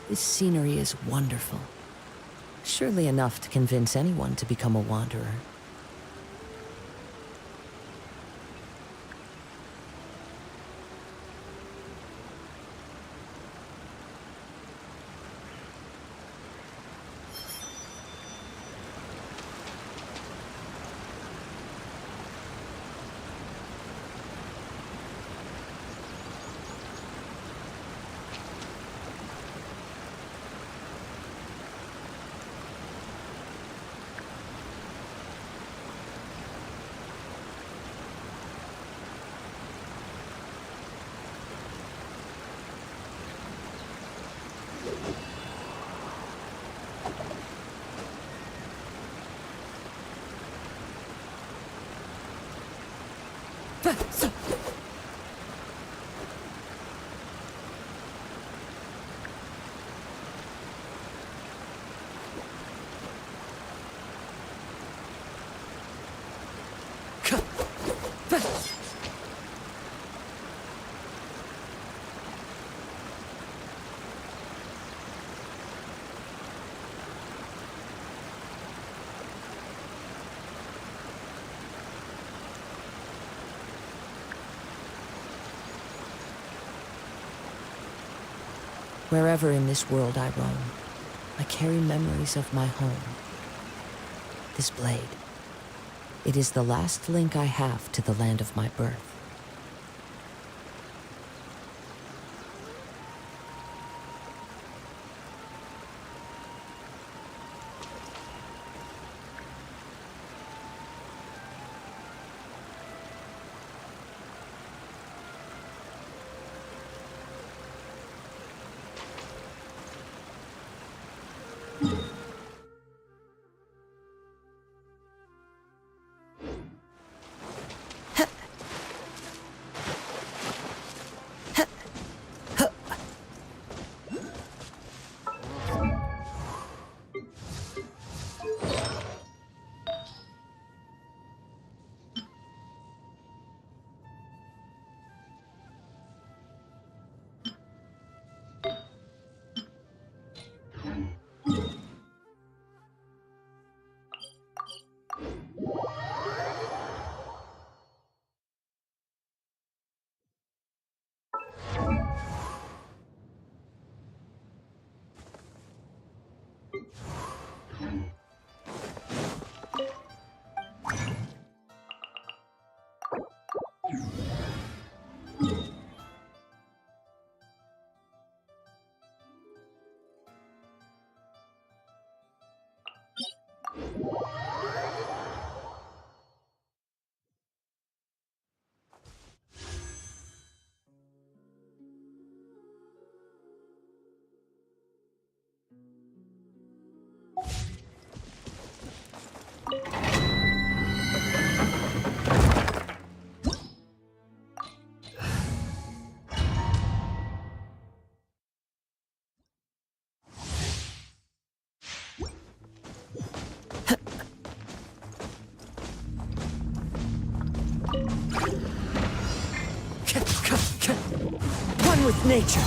This scenery is wonderful. Surely enough to convince anyone to become a wanderer. Wherever in this world I roam, I carry memories of my home. This blade, it is the last link I have to the land of my birth. One with nature.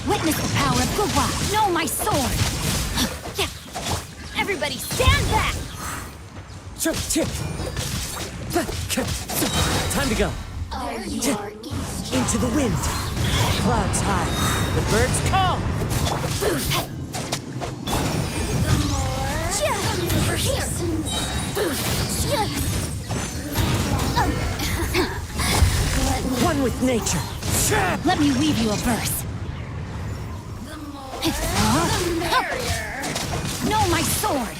Witness the power of Gugwa. Know my sword. Everybody stand back. Time to go. Into the wind. Clouds high. The birds call. Over here. One with nature. Let me weave you a verse. Know my sword.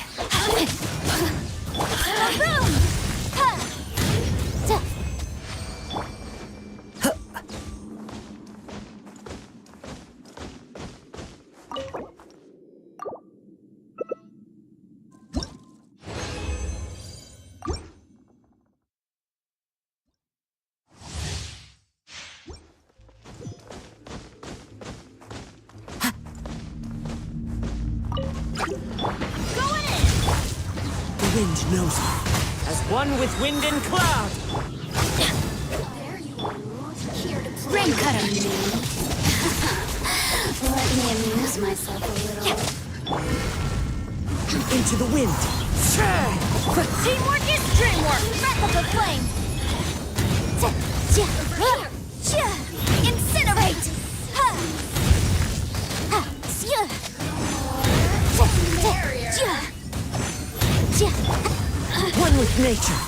The wind knows me. As one with wind and cloud. Rain cutter. Let me amuse myself a little. Into the wind. Teamwork is dreamwork! Breath of the flame! Incinerate! One with nature.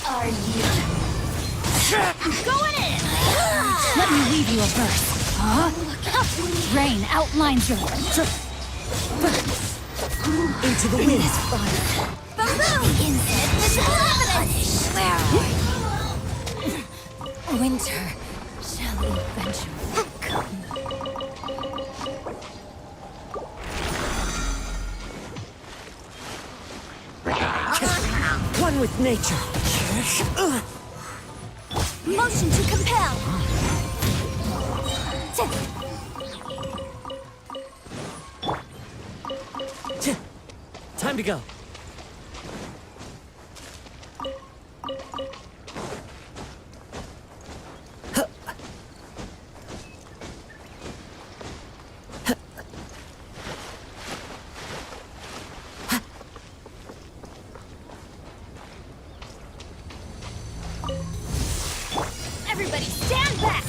Are you going in? Let me leave you a verse. Rain outlines your Into the wind. balloon. Instead, this Where are you? Winter shall eventually come. One with nature. Motion to compel. Time to go. Everybody stand back.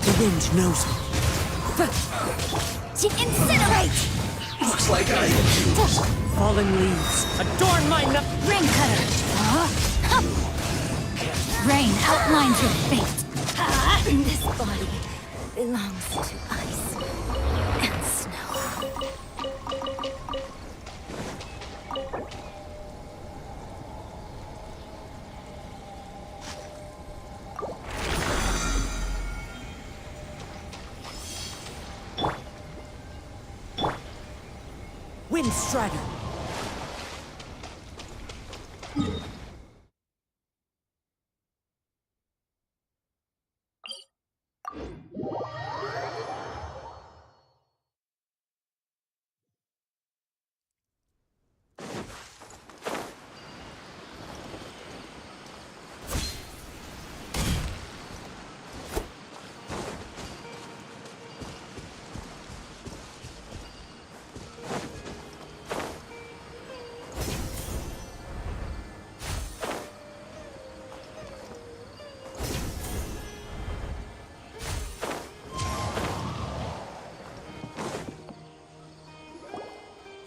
The wind knows me. Incinerate. Looks like I... Fallen leaves adorn my Rain cutter. Rain outlines your fate. This body belongs to ice and snow. Wind strider.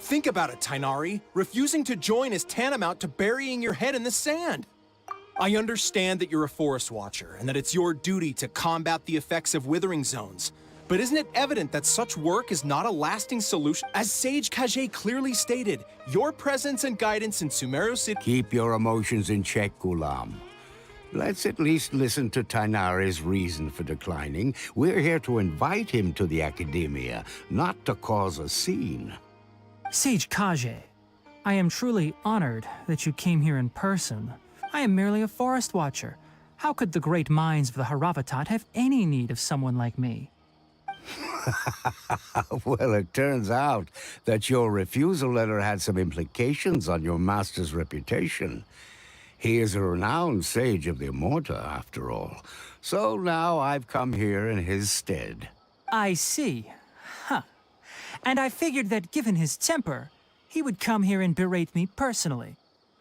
Think about it, Tainari. Refusing to join is tantamount to burying your head in the sand. I understand that you're a forest watcher and that it's your duty to combat the effects of withering zones. But isn't it evident that such work is not a lasting solution? As Sage Kage clearly stated, your presence and guidance in Sumeru City... Keep your emotions in check, Gulam. Let's at least listen to Tainari's reason for declining. We're here to invite him to the Academia, not to cause a scene. Sage Kage, I am truly honored that you came here in person. I am merely a forest watcher. How could the great minds of the Haravatat have any need of someone like me? Well, it turns out that your refusal letter had some implications on your master's reputation. He is a renowned sage of the Immorta, after all. So now I've come here in his stead. I see. Huh. And I figured that given his temper, he would come here and berate me personally.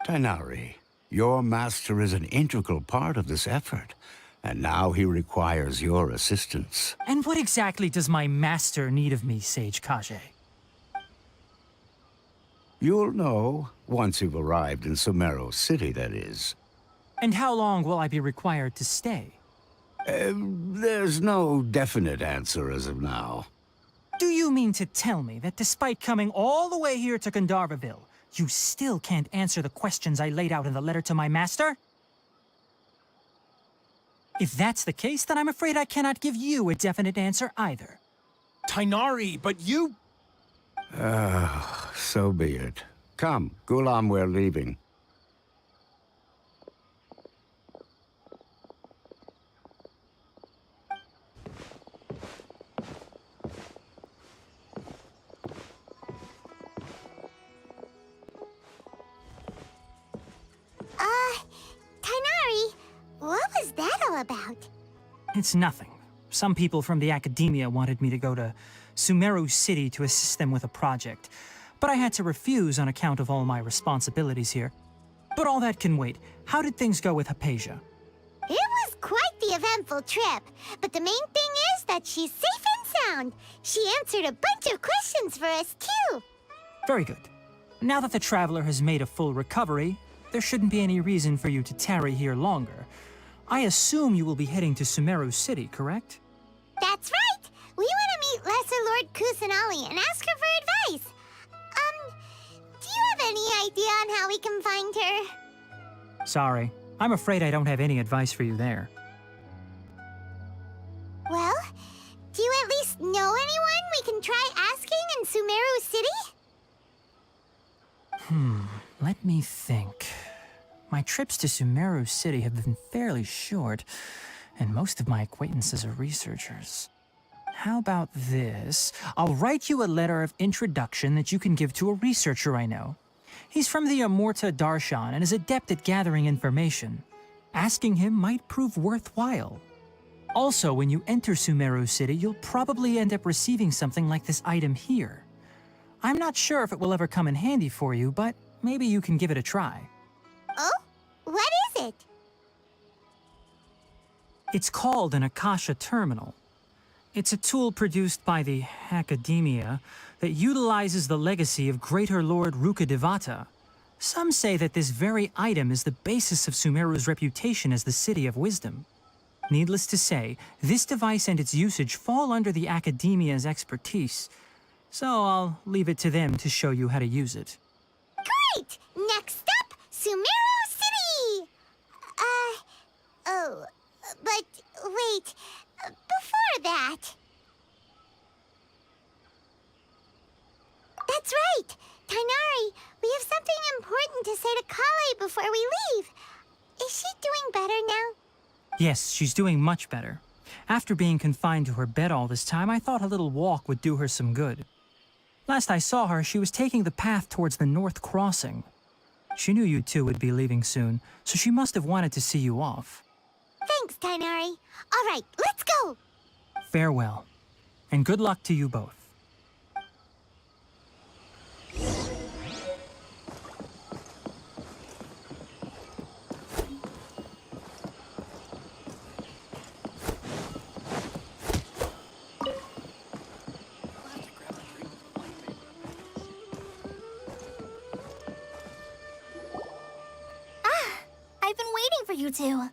Tainari, your master is an integral part of this effort, and now he requires your assistance. And what exactly does my master need of me, Sage Kage? You'll know, once you've arrived in Sumeru City, that is. And how long will I be required to stay? There's no definite answer as of now. Do you mean to tell me that despite coming all the way here to Gandharvaville, you still can't answer the questions I laid out in the letter to my master? If that's the case, then I'm afraid I cannot give you a definite answer either. Tainari, but you... So be it. Come, Gulam, we're leaving. Tainari, what was that all about? It's nothing. Some people from the academia wanted me to go to Sumeru City to assist them with a project, but I had to refuse on account of all my responsibilities here. But all that can wait. How did things go with Hypatia? It was quite the eventful trip, but the main thing is that she's safe and sound. She answered a bunch of questions for us, too. Very good. Now that the traveler has made a full recovery, there shouldn't be any reason for you to tarry here longer. I assume you will be heading to Sumeru City, correct? That's right. We want to meet Lesser Lord Kusanali and ask her for advice. Do you have any idea on how we can find her? Sorry. I'm afraid I don't have any advice for you there. Well, do you at least know anyone we can try asking in Sumeru City? Let me think. My trips to Sumeru City have been fairly short, and most of my acquaintances are researchers. How about this? I'll write you a letter of introduction that you can give to a researcher I know. He's from the Immorta Darshan and is adept at gathering information. Asking him might prove worthwhile. Also, when you enter Sumeru City, you'll probably end up receiving something like this item here. I'm not sure if it will ever come in handy for you, but maybe you can give it a try. Oh? What is it? It's called an Akasha Terminal. It's a tool produced by the Academia that utilizes the legacy of Greater Lord Rukkhadevata. Some say that this very item is the basis of Sumeru's reputation as the City of Wisdom. Needless to say, this device and its usage fall under the Academia's expertise, so I'll leave it to them to show you how to use it. Great! Next up, Sumeru City! But wait, before that... That's right! Tainari, we have something important to say to Kale before we leave. Is she doing better now? Yes, she's doing much better. After being confined to her bed all this time, I thought a little walk would do her some good. Last I saw her, she was taking the path towards the North Crossing. She knew you two would be leaving soon, so she must have wanted to see you off. Thanks, Tainari. All right, let's go! Farewell, and good luck to you both. I've been waiting for you two.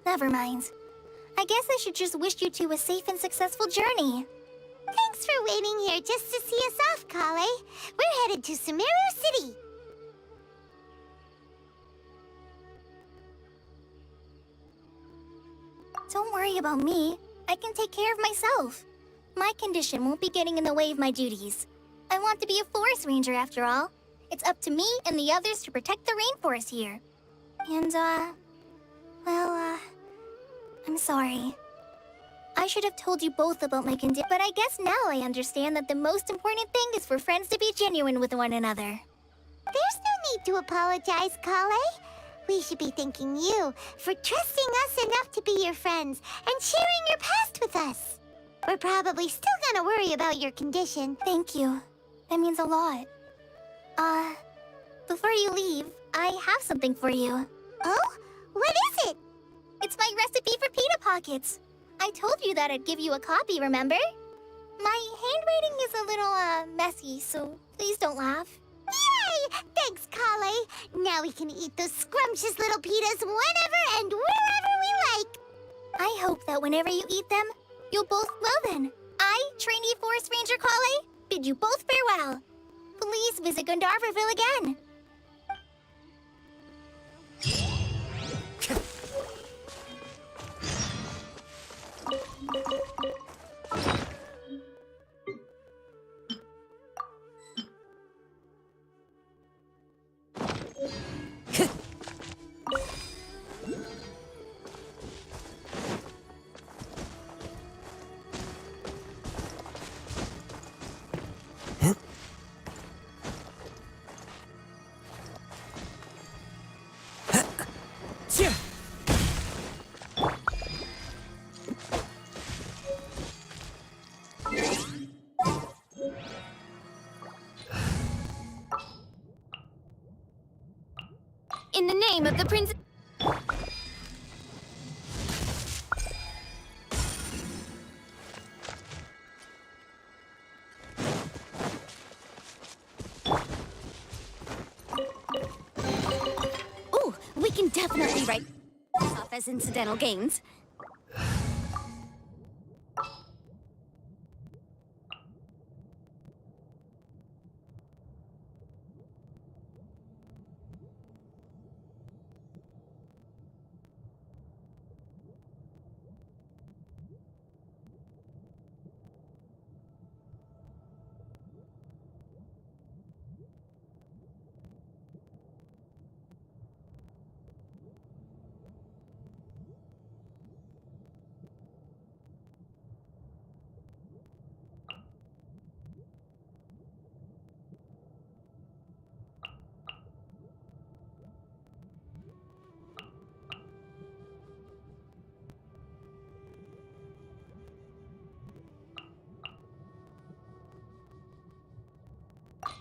Never mind. I guess I should just wish you two a safe and successful journey. Thanks for waiting here just to see us off, Kale. We're headed to Sumeru City. Don't worry about me. I can take care of myself. My condition won't be getting in the way of my duties. I want to be a forest ranger after all. It's up to me and the others to protect the rainforest here. And, I'm sorry. I should have told you both about my condition, but I guess now I understand that the most important thing is for friends to be genuine with one another. There's no need to apologize, Kale. We should be thanking you for trusting us enough to be your friends and sharing your past with us. We're probably still gonna worry about your condition. Thank you. That means a lot. Before you leave, I have something for you. Oh? What is it? It's my recipe for pita pockets. I told you that I'd give you a copy, remember? My handwriting is a little, messy, so please don't laugh. Yay! Thanks, Kale. Now we can eat those scrumptious little pitas whenever and wherever we like. I hope that whenever you eat them, you'll both... Well then, I, trainee Forest Ranger Kale, bid you both farewell. Please visit Gandharvaville again. In the name of the prince... Ooh, we can definitely write off as incidental gains.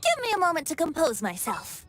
Give me a moment to compose myself.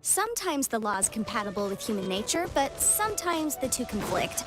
Sometimes the law is compatible with human nature, but sometimes the two conflict.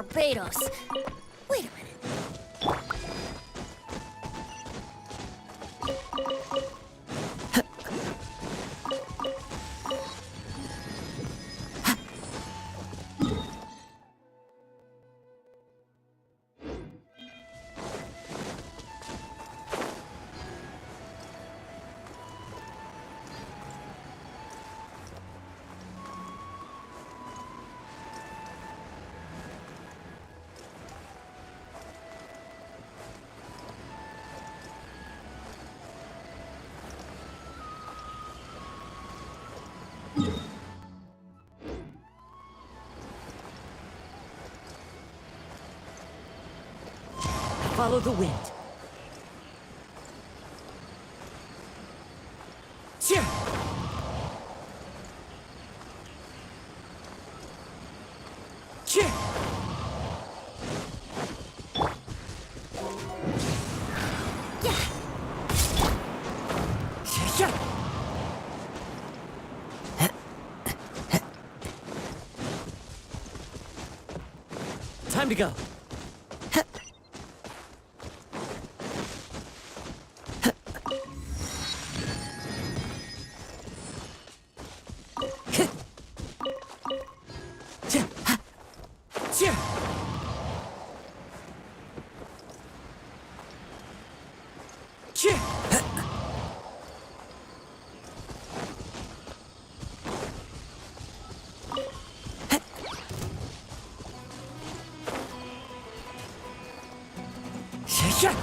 Barbados. Wait a minute. Follow the wind. Tja! Tja! Yeah! Time to go. Tja! Tja! Yeah!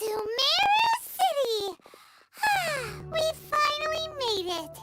Sumeru City! We finally made it!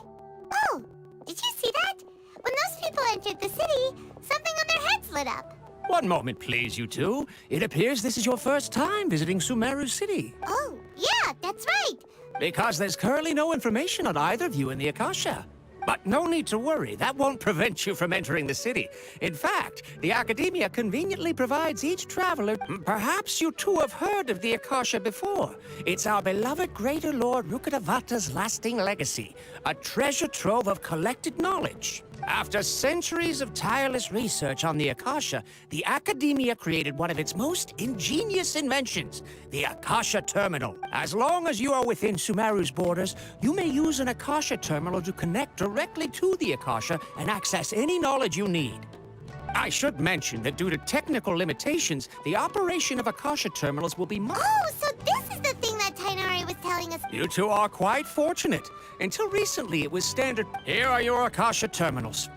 Oh, did you see that? When those people entered the city, something on their heads lit up. One moment, please, you two. It appears this is your first time visiting Sumeru City. Oh, yeah, that's right. Because there's currently no information on either of you in the Akasha. But no need to worry, that won't prevent you from entering the city. In fact, the Academia conveniently provides each traveler. Perhaps you two have heard of the Akasha before. It's our beloved Greater Lord Rukkhadevata's lasting legacy, a treasure trove of collected knowledge. After centuries of tireless research on the Akasha, the Academia created one of its most ingenious inventions, the Akasha Terminal. As long as you are within Sumeru's borders, you may use an Akasha Terminal to connect directly to the Akasha and access any knowledge you need. I should mention that due to technical limitations, the operation of Akasha Terminals will be Oh, so this is the thing that Tainari was telling us. You two are quite fortunate. Until recently, it was standard. Here are your Akasha Terminals.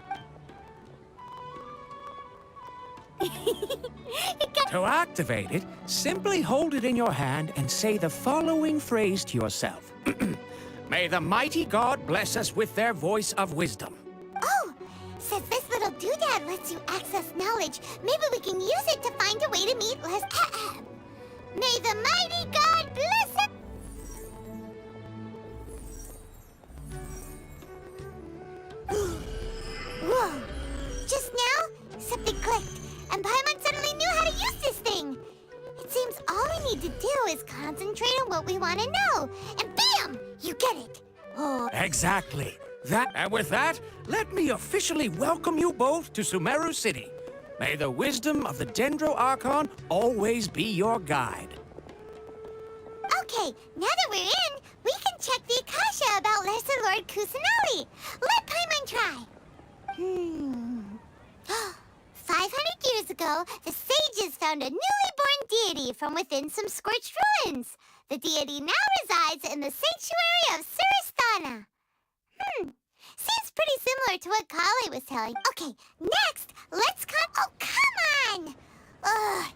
To activate it, simply hold it in your hand and say the following phrase to yourself. May the mighty God bless us with their voice of wisdom. Oh, since this little doodad lets you access knowledge, maybe we can use it to find a way to meet less. May the mighty God bless it. Whoa! Just now, something clicked, and Paimon suddenly knew how to use this thing. It seems all we need to do is concentrate on what we want to know, and bam! You get it. Oh. Exactly. And with that, let me officially welcome you both to Sumeru City. May the wisdom of the Dendro Archon always be your guide. Okay, now that we're in, we can check the Akasha about Lesser Lord Kusanali. Let Paimon try. 500 years ago, the sages found a newly born deity from within some scorched ruins. The deity now resides in the sanctuary of Surasthana. Seems pretty similar to what Kali was telling. Okay, next, let's Oh, come on! Ugh.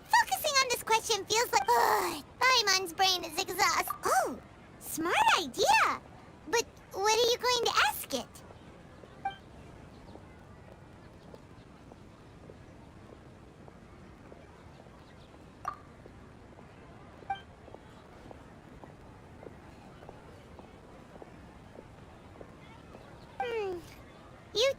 Focusing on this question question feels like... Ugh, Paimon's brain is exhausted. Oh, smart idea. But what are you going to ask it? You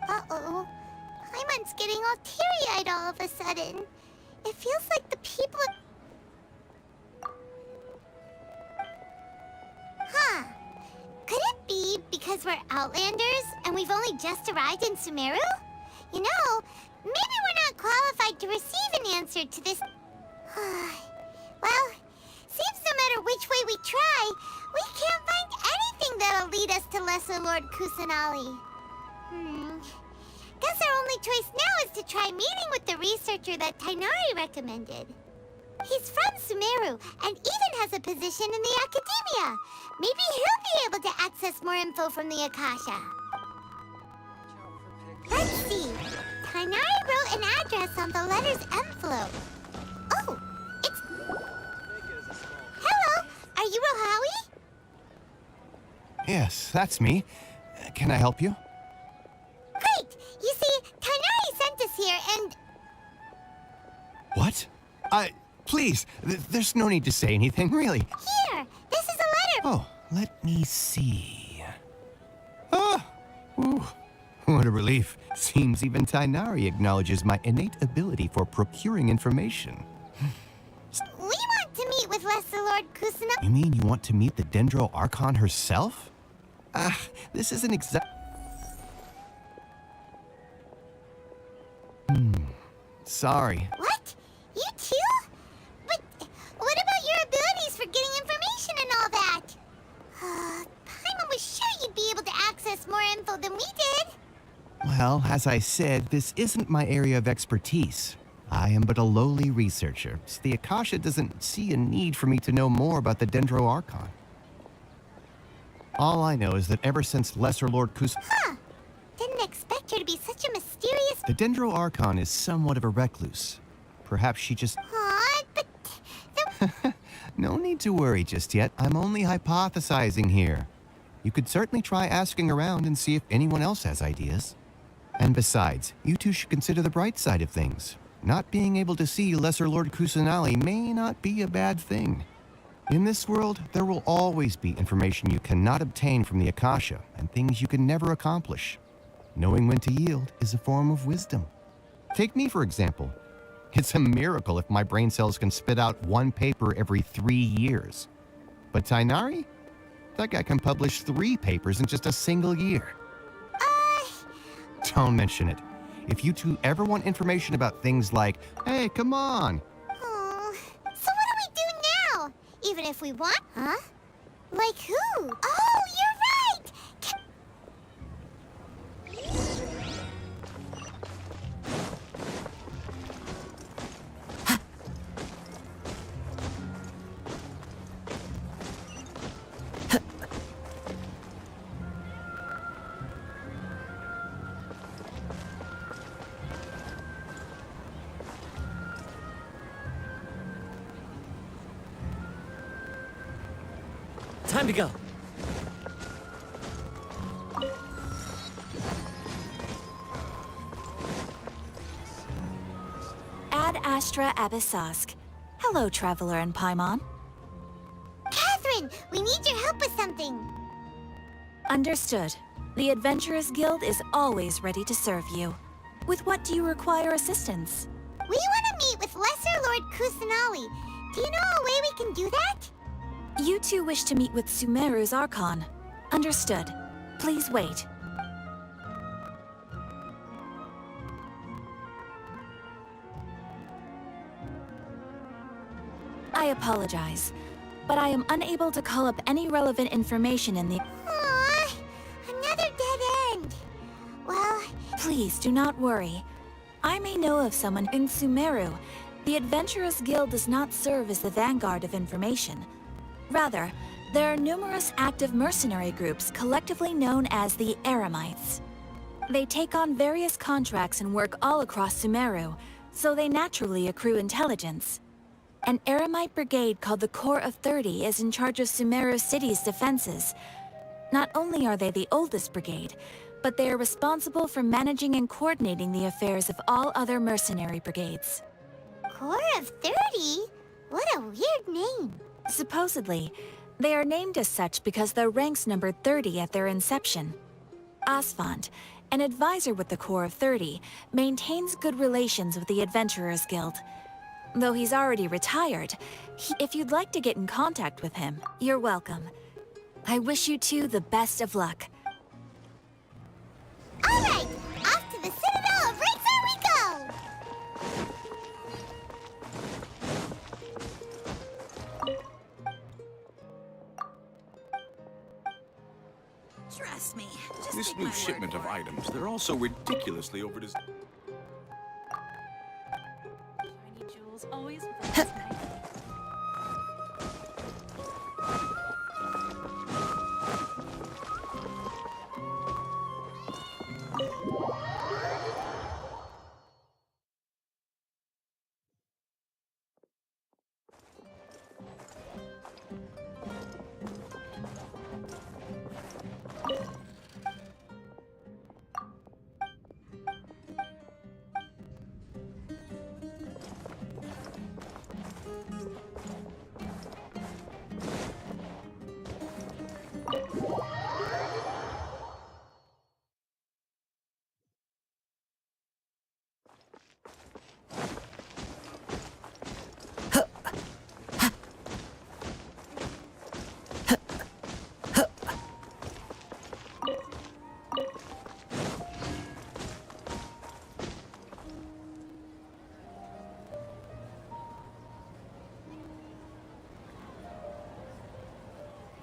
Uh-oh. Paimon's getting all teary-eyed all of a sudden. It feels like the people... Huh. Could it be because we're Outlanders and we've only just arrived in Sumeru? You know, maybe we're not qualified to receive an answer to this... Well, seems no matter which way we try, we can't find anything that'll lead us to Lesser Lord Kusanali. Guess our only choice now is to try meeting with the researcher that Tainari recommended. He's from Sumeru and even has a position in the academia. Maybe he'll be able to access more info from the Akasha. Let's see. Tainari wrote an address on the letter's envelope. Oh, it's... Hello, are you Rohawi? Yes, that's me. Can I help you? Great! You see, Tainari sent us here and... What? Please, there's no need to say anything, really. Here, this is a letter... Oh, let me see. Oh, ooh, what a relief. Seems even Tainari acknowledges my innate ability for procuring information. We want to meet with Lesser Lord Kusanali. You mean you want to meet the Dendro Archon herself? This isn't exact... Sorry. What? You too? But what about your abilities for getting information and all that? Paimon was sure you'd be able to access more info than we did. Well, as I said, this isn't my area of expertise. I am but a lowly researcher, so the Akasha doesn't see a need for me to know more about the Dendro Archon. All I know is that ever since Lesser Lord Huh. Didn't expect her to be such a mysterious... The Dendro Archon is somewhat of a recluse. Perhaps she just... Aw, but... No need to worry just yet. I'm only hypothesizing here. You could certainly try asking around and see if anyone else has ideas. And besides, you two should consider the bright side of things. Not being able to see Lesser Lord Kusanali may not be a bad thing. In this world, there will always be information you cannot obtain from the Akasha and things you can never accomplish. Knowing when to yield is a form of wisdom. Take me, for example. It's a miracle if my brain cells can spit out one paper every 3 years. But Tainari? That guy can publish 3 papers in just a single year. Don't mention it. If you two ever want information about things like, hey, come on. Oh, so what do we do now? Even if we want, huh? Like who? Oh, you're right! Time to go. Ad Astra Abyssosk. Hello, Traveler and Paimon. Catherine, we need your help with something. Understood. The Adventurers Guild is always ready to serve you. With what do you require assistance? We want to meet with Lesser Lord Kusanali. Do you know a way we can do that? You two wish to meet with Sumeru's Archon. Understood. Please wait. I apologize, but I am unable to call up any relevant information in the... Aww, another dead end. Well... Please do not worry. I may know of someone in Sumeru. The Adventurers Guild does not serve as the vanguard of information. Rather, there are numerous active mercenary groups collectively known as the Eremites. They take on various contracts and work all across Sumeru, so they naturally accrue intelligence. An Eremite brigade called the Corps of 30 is in charge of Sumeru City's defenses. Not only are they the oldest brigade, but they are responsible for managing and coordinating the affairs of all other mercenary brigades. Corps of 30? What a weird name. Supposedly, they are named as such because their ranks numbered 30 at their inception. Asfand, an advisor with the Corps of 30, maintains good relations with the Adventurers Guild. Though he's already retired, if you'd like to get in contact with him, you're welcome. I wish you two the best of luck. All right, off to the Citadel of Racer we go! Trust me. This new shipment of items, they're all so ridiculously overdesigned. Shiny jewels always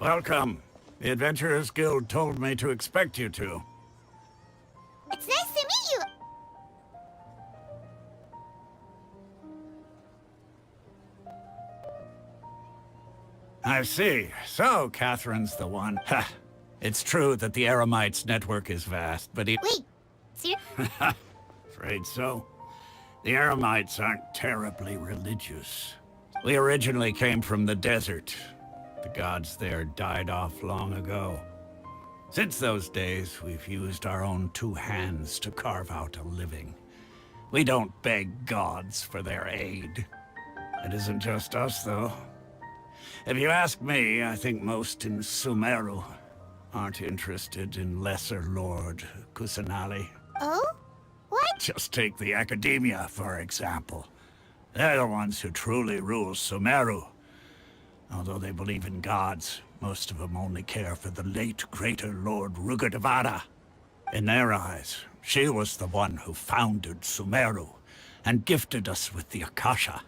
Welcome. The Adventurers Guild told me to expect you two. It's nice to meet you! I see. So, Catherine's the one. Ha! It's true that the Eremites' network is vast, but Wait, serious? Afraid so. The Eremites aren't terribly religious. We originally came from the desert. The gods there died off long ago. Since those days, we've used our own two hands to carve out a living. We don't beg gods for their aid. It isn't just us, though. If you ask me, I think most in Sumeru aren't interested in Lesser Lord Kusanali. Oh? What? Just take the Academia, for example. They're the ones who truly rule Sumeru. Although they believe in gods, most of them only care for the late Greater Lord Rugadavada. In their eyes, she was the one who founded Sumeru and gifted us with the Akasha.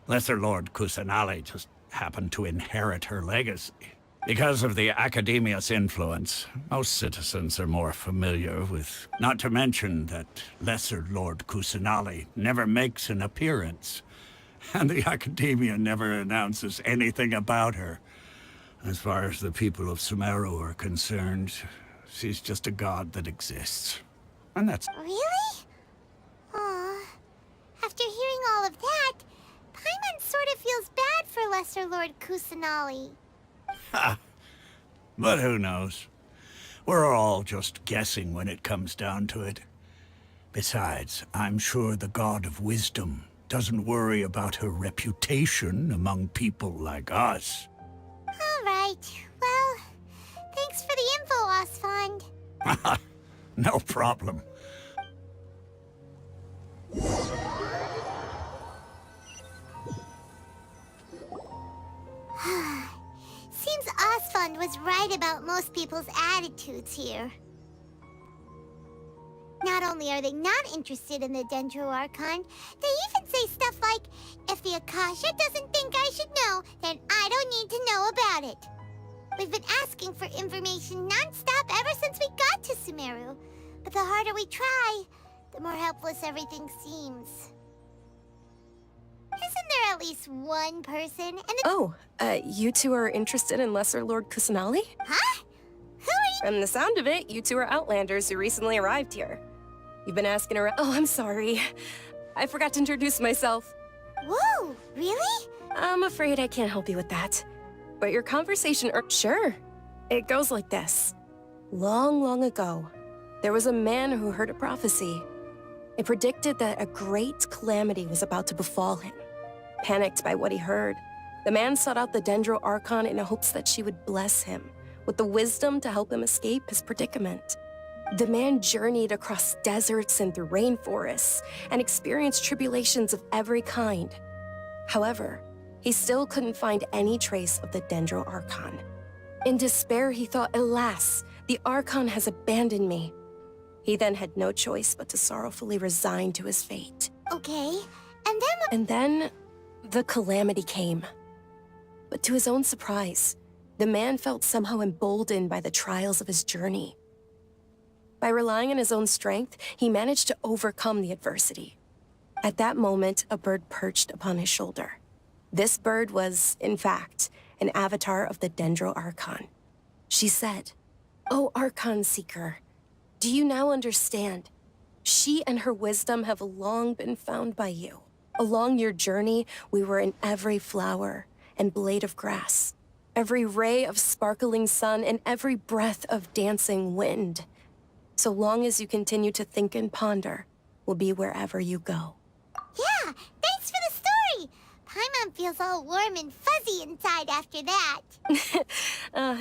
Lesser Lord Kusanali just happened to inherit her legacy. Because of the Academia's influence, most citizens are more familiar with, not to mention that Lesser Lord Kusanali never makes an appearance. And the Academia never announces anything about her. As far as the people of Sumeru are concerned, she's just a god that exists. And that's... Really? Aw. After hearing all of that, Paimon sort of feels bad for Lesser Lord Kusanali. Ha! But who knows? We're all just guessing when it comes down to it. Besides, I'm sure the God of Wisdom doesn't worry about her reputation among people like us. All right. Well, thanks for the info, Asfand. No problem. Seems Asfand was right about most people's attitudes here. Not only are they not interested in the Dendro Archon, they even say stuff like, if the Akasha doesn't think I should know, then I don't need to know about it. We've been asking for information non-stop ever since we got to Sumeru. But the harder we try, the more helpless everything seems. Isn't there at least one person? You two are interested in Lesser Lord Kusanali? Huh? Who are From the sound of it, you two are Outlanders who recently arrived here. You've been asking around— Oh, I'm sorry. I forgot to introduce myself. Whoa, really? I'm afraid I can't help you with that. But your conversation— Sure. It goes like this. Long, long ago, there was a man who heard a prophecy. It predicted that a great calamity was about to befall him. Panicked by what he heard, the man sought out the Dendro Archon in hopes that she would bless him with the wisdom to help him escape his predicament. The man journeyed across deserts and through rainforests and experienced tribulations of every kind. However, he still couldn't find any trace of the Dendro Archon. In despair, he thought, alas, the Archon has abandoned me. He then had no choice but to sorrowfully resign to his fate. Okay, And then, the calamity came. But to his own surprise, the man felt somehow emboldened by the trials of his journey. By relying on his own strength, he managed to overcome the adversity. At that moment, a bird perched upon his shoulder. This bird was, in fact, an avatar of the Dendro Archon. She said, "O Archon Seeker, do you now understand? She and her wisdom have long been found by you. Along your journey, we were in every flower and blade of grass, every ray of sparkling sun, and every breath of dancing wind. So long as you continue to think and ponder, we'll be wherever you go." Yeah, thanks for the story! Paimon feels all warm and fuzzy inside after that.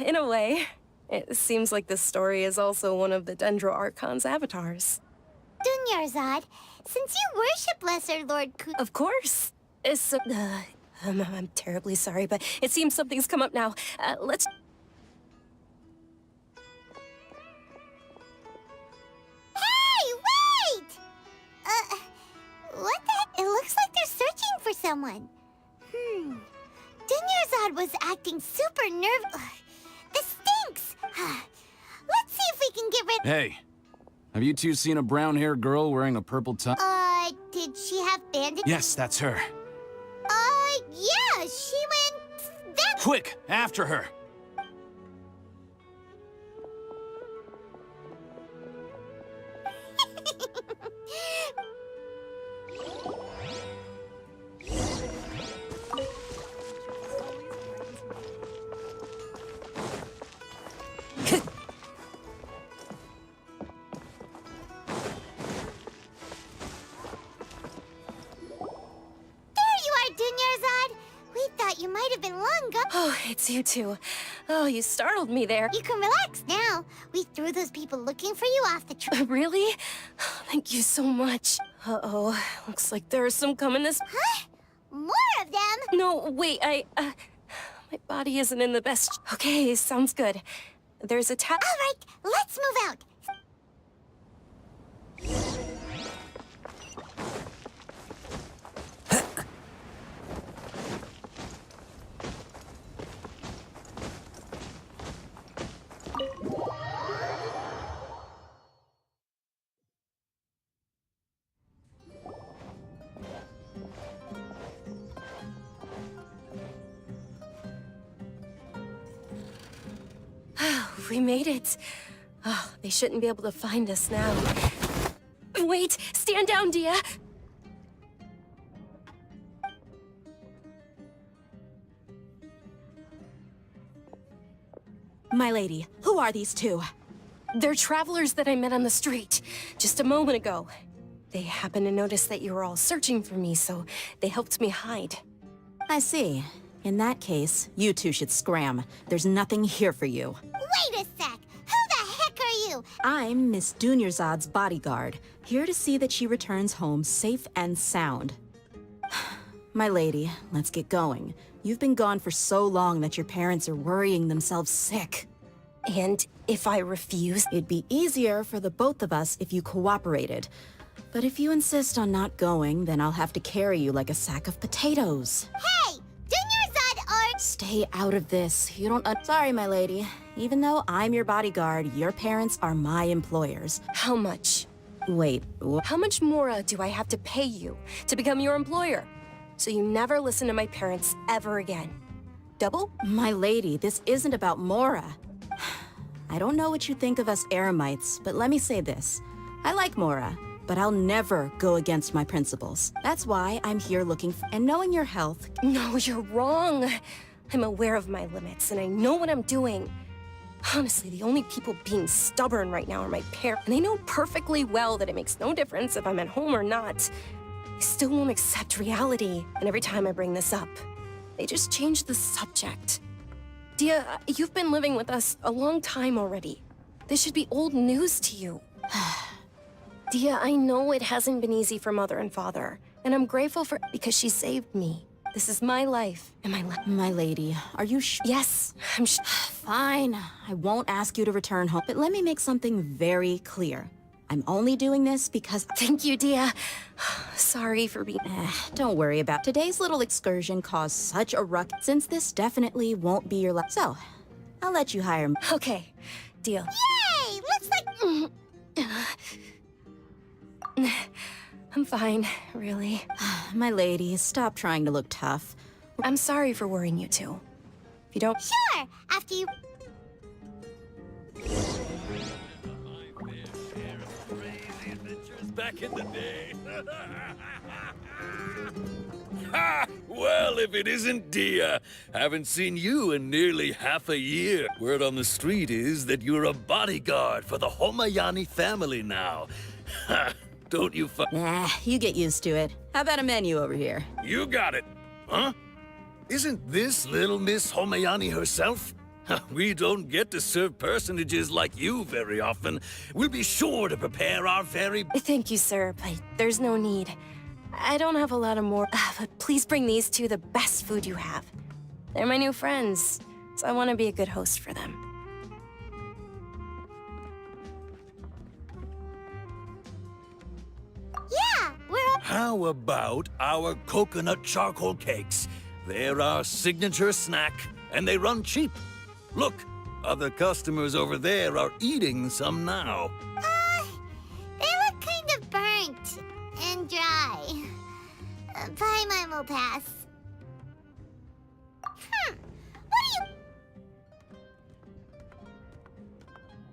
In a way. It seems like this story is also one of the Dendro Archon's avatars. Dunyarzad, since you worship Lesser Lord Ku— Of course. I'm terribly sorry, but it seems something's come up now. Let's... Hey, wait! What the heck? It looks like they're searching for someone. Dunyarzad was acting super nervous. This stinks! Let's see if we can get rid— Hey, have you two seen a brown-haired girl wearing a purple top? Did she have bandages? Yes, that's her. Yeah, she went— that— Quick, after her! You might have been long gone. Oh, it's you two. Oh, you startled me there. You can relax now. We threw those people looking for you off the train. Really? Thank you so much. Uh-oh. Looks like there are some coming this— Huh? More of them? No, wait, my body isn't in the best— Okay, sounds good. There's a All right, let's move out. We made it. Oh, they shouldn't be able to find us now. Wait! Stand down, Dia! My lady, who are these two? They're travelers that I met on the street just a moment ago. They happened to notice that you were all searching for me, so they helped me hide. I see. In that case, you two should scram. There's nothing here for you. Wait a sec! Who the heck are you? I'm Miss Dunyarzad's bodyguard, here to see that she returns home safe and sound. My lady, let's get going. You've been gone for so long that your parents are worrying themselves sick. And if I refuse? It'd be easier for the both of us if you cooperated. But if you insist on not going, then I'll have to carry you like a sack of potatoes. Hey! Dunyarzad or— Stay out of this. You don't— Sorry, my lady. Even though I'm your bodyguard, your parents are my employers. How much? Wait, How much more do I have to pay you to become your employer? So you never listen to my parents ever again. Double? My lady, this isn't about Mora. I don't know what you think of us Eremites, but let me say this. I like Mora, but I'll never go against my principles. That's why I'm here looking for... And knowing your health... No, you're wrong. I'm aware of my limits, and I know what I'm doing. Honestly, the only people being stubborn right now are my parents, and they know perfectly well that it makes no difference if I'm at home or not. They still won't accept reality, and every time I bring this up, they just change the subject. Dia, you've been living with us a long time already. This should be old news to you. Dia, I know it hasn't been easy for Mother and Father, and I'm grateful for because she saved me. This is my life, and My lady, are you Yes, I'm Fine, I won't ask you to return home, but let me make something very clear. I'm only doing this because... Thank you, Dia. Sorry for being... Don't worry about today's little excursion caused such a ruck, since this definitely won't be your last. So, I'll let you hire me. Okay, deal. Yay! Let's I'm fine, really. My lady, stop trying to look tough. I'm sorry for worrying you two. If you don't... Sure! After you... Back in the day. Ha! Well, if it isn't Dia. Haven't seen you in nearly half a year. Word on the street is that you're a bodyguard for the Homayani family now. Ha! Don't you Nah, you get used to it. How about a menu over here? You got it. Huh? Isn't this little Miss Homayani herself? We don't get to serve personages like you very often. We'll be sure to prepare our very... Thank you, sir, but there's no need. I don't have a lot of more, but please bring these two the best food you have. They're my new friends, so I want to be a good host for them. Yeah, we're... How about our coconut charcoal cakes? They're our signature snack, and they run cheap. Look, other customers over there are eating some now. They look kind of burnt and dry. Bye, mine will pass. What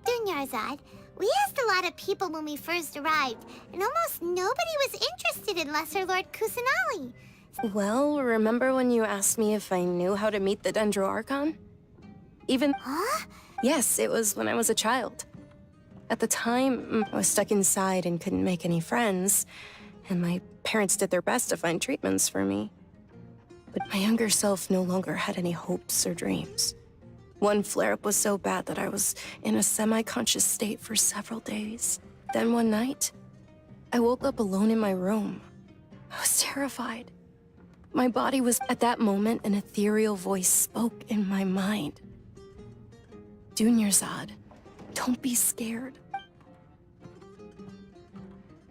do you... Dunyarzad, we asked a lot of people when we first arrived, and almost nobody was interested in Lesser Lord Kusanali. Well, remember when you asked me if I knew how to meet the Dendro Archon? Huh? Yes, it was when I was a child. At the time, I was stuck inside and couldn't make any friends, and my parents did their best to find treatments for me. But my younger self no longer had any hopes or dreams. One flare-up was so bad that I was in a semi-conscious state for several days. Then one night, I woke up alone in my room. I was terrified. My body was... At that moment, an ethereal voice spoke in my mind. Dunyarzad, don't be scared.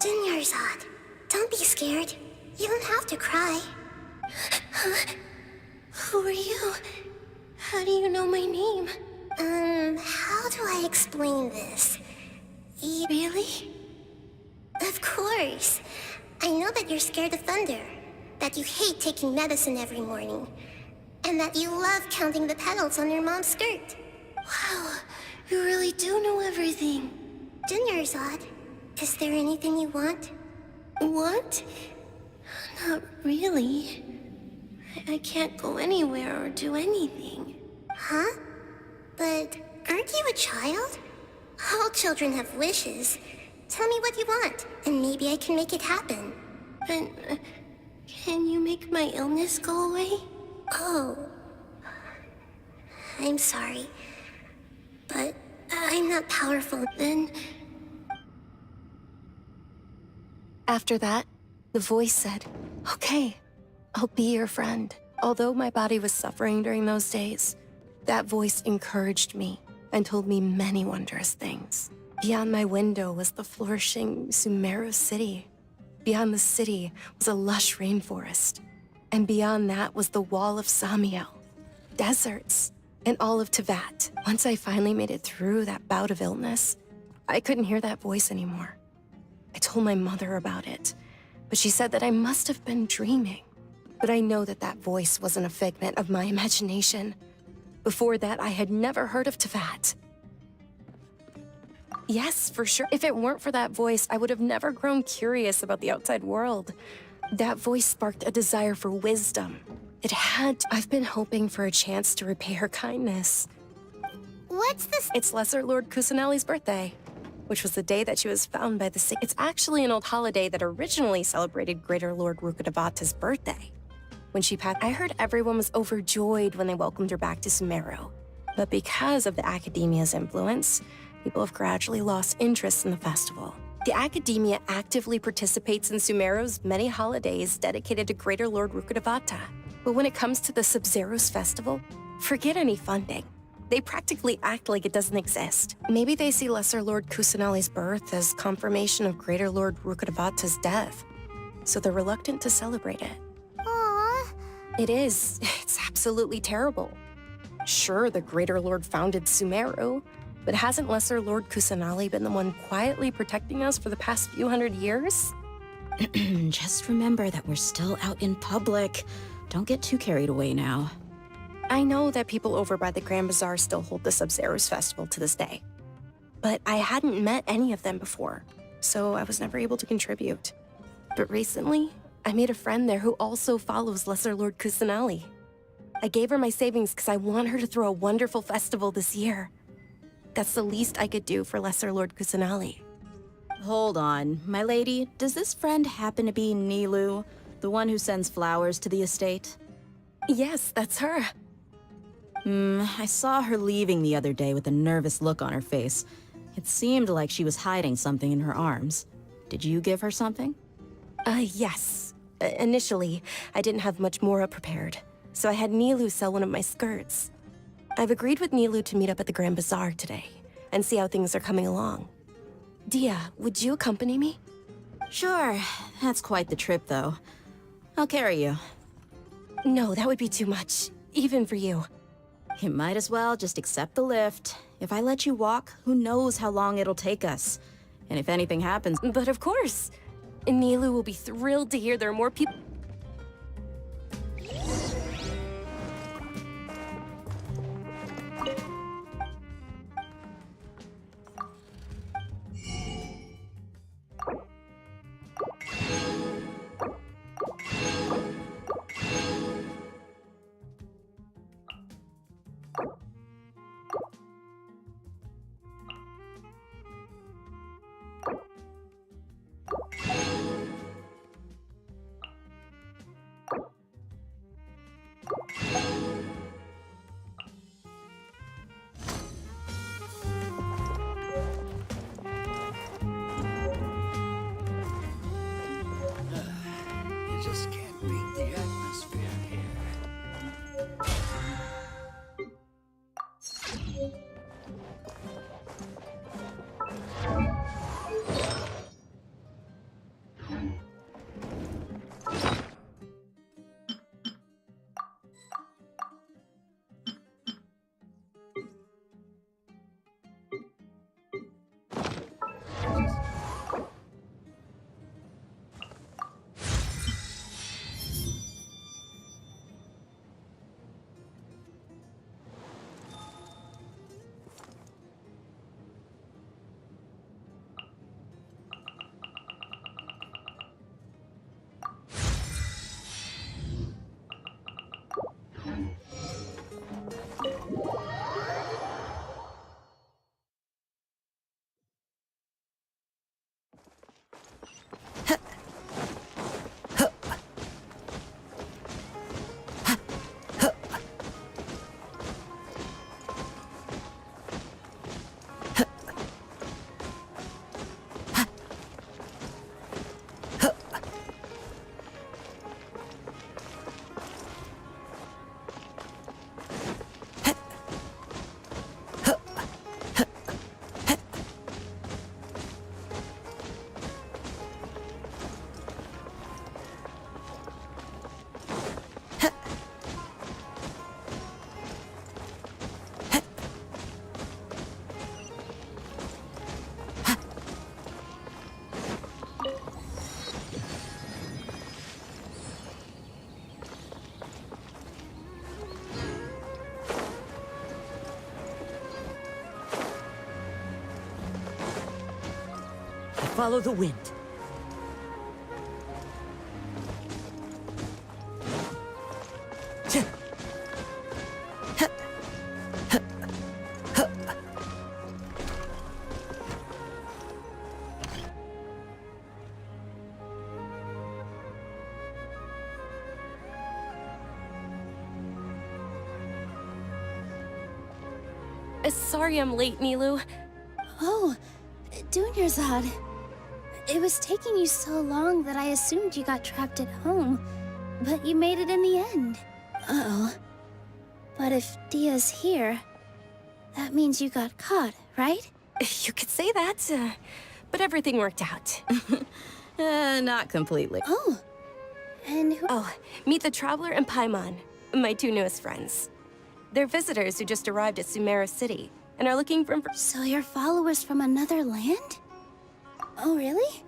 Dunyarzad, don't be scared. You don't have to cry. Huh? Who are you? How do you know my name? How do I explain this? Really? Of course. I know that you're scared of thunder, that you hate taking medicine every morning, and that you love counting the petals on your mom's skirt. Wow, you really do know everything. Dunyarzad, is there anything you want? Want? Not really. I can't go anywhere or do anything. Huh? But aren't you a child? All children have wishes. Tell me what you want, and maybe I can make it happen. But can you make my illness go away? Oh. I'm sorry. But I'm not powerful then. After that, the voice said, "Okay, I'll be your friend." Although my body was suffering during those days, that voice encouraged me and told me many wondrous things. Beyond my window was the flourishing Sumeru city. Beyond the city was a lush rainforest. And beyond that was the wall of Samiel, deserts, and all of Tevat. Once I finally made it through that bout of illness, I couldn't hear that voice anymore. I told my mother about it, but she said that I must have been dreaming. But I know that that voice wasn't a figment of my imagination. Before that, I had never heard of Tevat. Yes, for sure. If it weren't for that voice, I would have never grown curious about the outside world. That voice sparked a desire for wisdom. It had to. I've been hoping for a chance to repay her kindness. What's this? It's Lesser Lord Kusanali's birthday, which was the day that she was found by the sea. It's actually an old holiday that originally celebrated Greater Lord Rukkhadevata's birthday. When she passed, I heard everyone was overjoyed when they welcomed her back to Sumeru. But because of the Academia's influence, people have gradually lost interest in the festival. The Academia actively participates in Sumeru's many holidays dedicated to Greater Lord Rukkhadevata. But when it comes to the Sub-Zero's festival, forget any funding. They practically act like it doesn't exist. Maybe they see Lesser Lord Kusanali's birth as confirmation of Greater Lord Rukkhadevata's death, so they're reluctant to celebrate it. Aww. It is. It's absolutely terrible. Sure, the Greater Lord founded Sumeru, but hasn't Lesser Lord Kusanali been the one quietly protecting us for the past few hundred years? Just remember that we're still out in public. Don't get too carried away now. I know that people over by the Grand Bazaar still hold the Sub-Zero's festival to this day. But I hadn't met any of them before, so I was never able to contribute. But recently, I made a friend there who also follows Lesser Lord Kusanali. I gave her my savings because I want her to throw a wonderful festival this year. That's the least I could do for Lesser Lord Kusanali. Hold on, my lady. Does this friend happen to be Nilu, the one who sends flowers to the estate? Yes, that's her. I saw her leaving the other day with a nervous look on her face. It seemed like she was hiding something in her arms. Did you give her something? Yes. Initially, I didn't have much Mora prepared, so I had Nilu sell one of my skirts. I've agreed with Nilu to meet up at the Grand Bazaar today and see how things are coming along. Dia, would you accompany me? Sure. That's quite the trip, though. I'll carry you. No, that would be too much, even for you. You might as well just accept the lift. If I let you walk, who knows how long it'll take us. And if anything happens... But of course! Nilu will be thrilled to hear there are more people... You just can't beat the atmosphere here. follow the wind. Sorry I'm late, Nilu. Oh, Dunyarzad. It was taking you so long that I assumed you got trapped at home, but you made it in the end. Uh-oh. But if Dia's here, that means you got caught, right? You could say that, but everything worked out. Not completely. Oh, and who— Oh, meet the Traveler and Paimon, my two newest friends. They're visitors who just arrived at Sumeru City and are looking for— So you're followers from another land? Oh, really?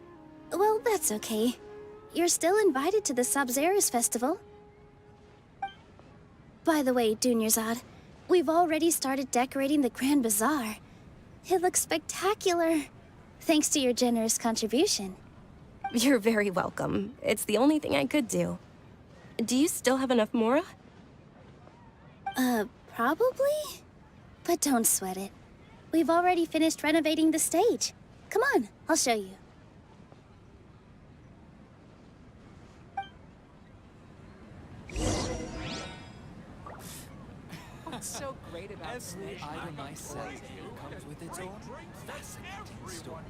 Well, that's okay. You're still invited to the Sabzeruz Festival. By the way, Dunyarzad, we've already started decorating the Grand Bazaar. It looks spectacular, thanks to your generous contribution. You're very welcome. It's the only thing I could do. Do you still have enough Mora? Probably? But don't sweat it. We've already finished renovating the stage. Come on, I'll show you. What's so great about every item I sell comes with its own fascinating story.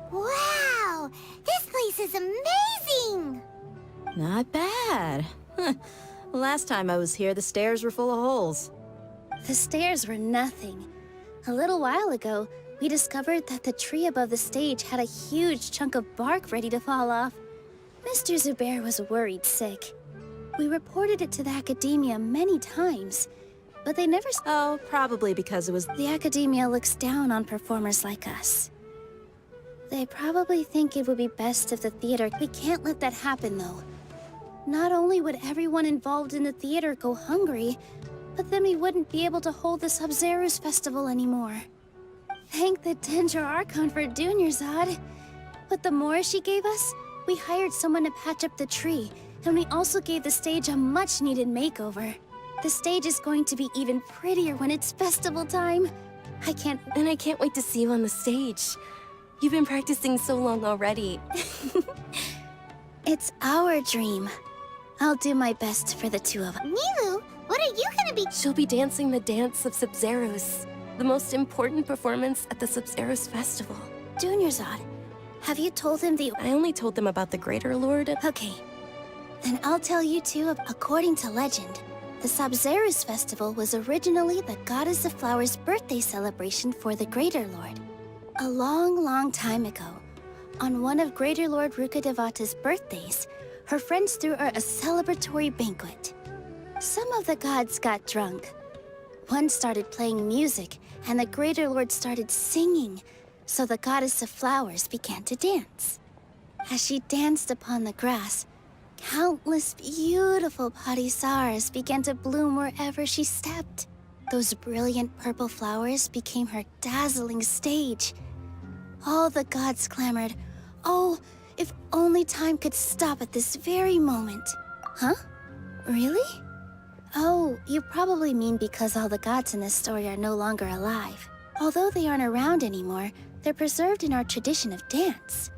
Wow! This place is amazing! Not bad. Last time I was here, the stairs were full of holes. The stairs were nothing. A little while ago, we discovered that the tree above the stage had a huge chunk of bark ready to fall off. Mr. Zubair was worried sick. We reported it to the Academia many times, but they never— Oh, probably because it was— The Academia looks down on performers like us. They probably think it would be best if the theater— We can't let that happen, though. Not only would everyone involved in the theater go hungry, but then we wouldn't be able to hold the Sabzeruz Festival anymore. Thank the Dendra Archon for Dunyarzad. With the Mora she gave us, we hired someone to patch up the tree, and we also gave the stage a much-needed makeover. The stage is going to be even prettier when it's festival time. I can't wait to see you on the stage. You've been practicing so long already. It's our dream. I'll do my best for the two of us. Nilu, what are you gonna be— She'll be dancing the dance of Sabzeruz, the most important performance at the Sabzeruz Festival. Dunyarzad, have you told him the— I only told them about the Greater Lord. Okay. Then I'll tell you two. According to legend, the Sabzeruz Festival was originally the Goddess of Flowers' birthday celebration for the Greater Lord. A long, long time ago, on one of Greater Lord Rukkhadevata's birthdays, her friends threw her a celebratory banquet. Some of the gods got drunk. One started playing music, and the Greater Lord started singing, so the Goddess of Flowers began to dance. As she danced upon the grass, countless beautiful padisaras began to bloom wherever she stepped. Those brilliant purple flowers became her dazzling stage. All the gods clamored, "Oh, if only time could stop at this very moment." Huh? Really? Oh, you probably mean because all the gods in this story are no longer alive. Although they aren't around anymore, they're preserved in our tradition of dance.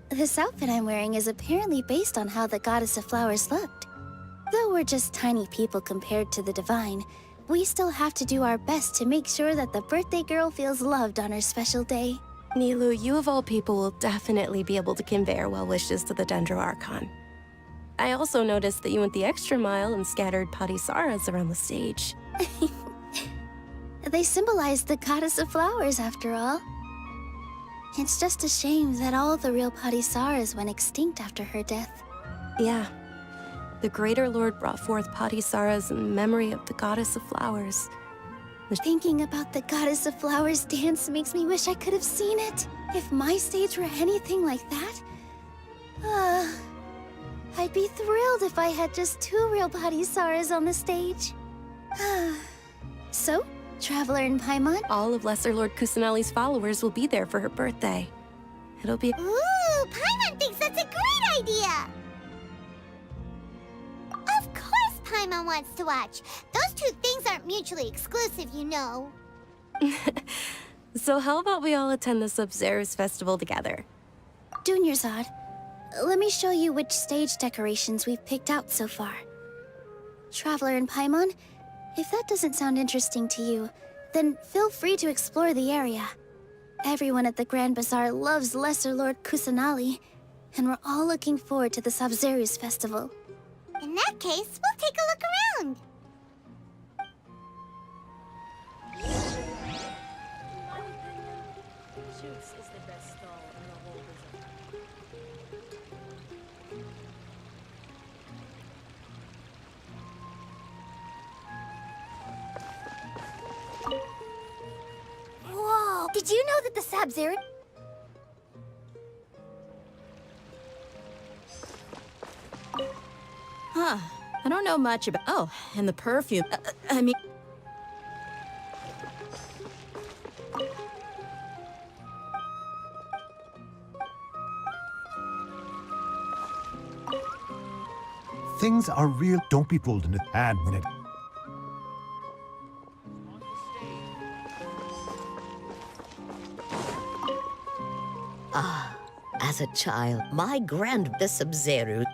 This outfit I'm wearing is apparently based on how the Goddess of Flowers looked. Though we're just tiny people compared to the divine, we still have to do our best to make sure that the birthday girl feels loved on her special day. Nilu, you of all people will definitely be able to convey our well wishes to the Dendro Archon. I also noticed that you went the extra mile and scattered padisaras around the stage. They symbolize the Goddess of Flowers, after all. It's just a shame that all the real padisaras went extinct after her death. Yeah. The Greater Lord brought forth padisaras in memory of the Goddess of Flowers. Thinking about the Goddess of Flowers dance makes me wish I could have seen it. If my stage were anything like that, I'd be thrilled if I had just 2 real Parisaras on the stage. So, Traveler and Paimon? All of Lesser Lord Kusanali's followers will be there for her birthday. It'll be... Ooh, Paimon thinks that's a great idea! Of course Paimon wants to watch. Those two things aren't mutually exclusive, you know. So how about we all attend the Sumeru's festival together? Dunyarzad, let me show you which stage decorations we've picked out so far. Traveler and Paimon, if that doesn't sound interesting to you, then feel free to explore the area. Everyone at the Grand Bazaar loves Lesser Lord Kusanali, and we're all looking forward to the Sumeru's festival. In that case, we'll take a look around. Whoa! Did you know that the Sabzerud... Huh. I don't know much about... Oh, and the perfume. I mean... Things are real. Don't be fooled in it. And when it... Ah, as a child, my the Sumeru.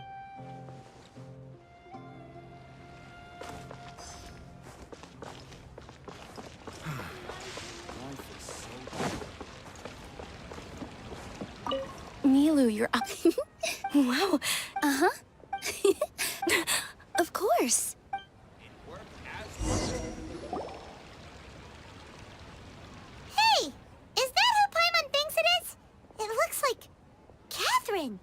Milu, you're up. Wow. Uh-huh. Of course. Hey! Is that who Paimon thinks it is? It looks like... Catherine!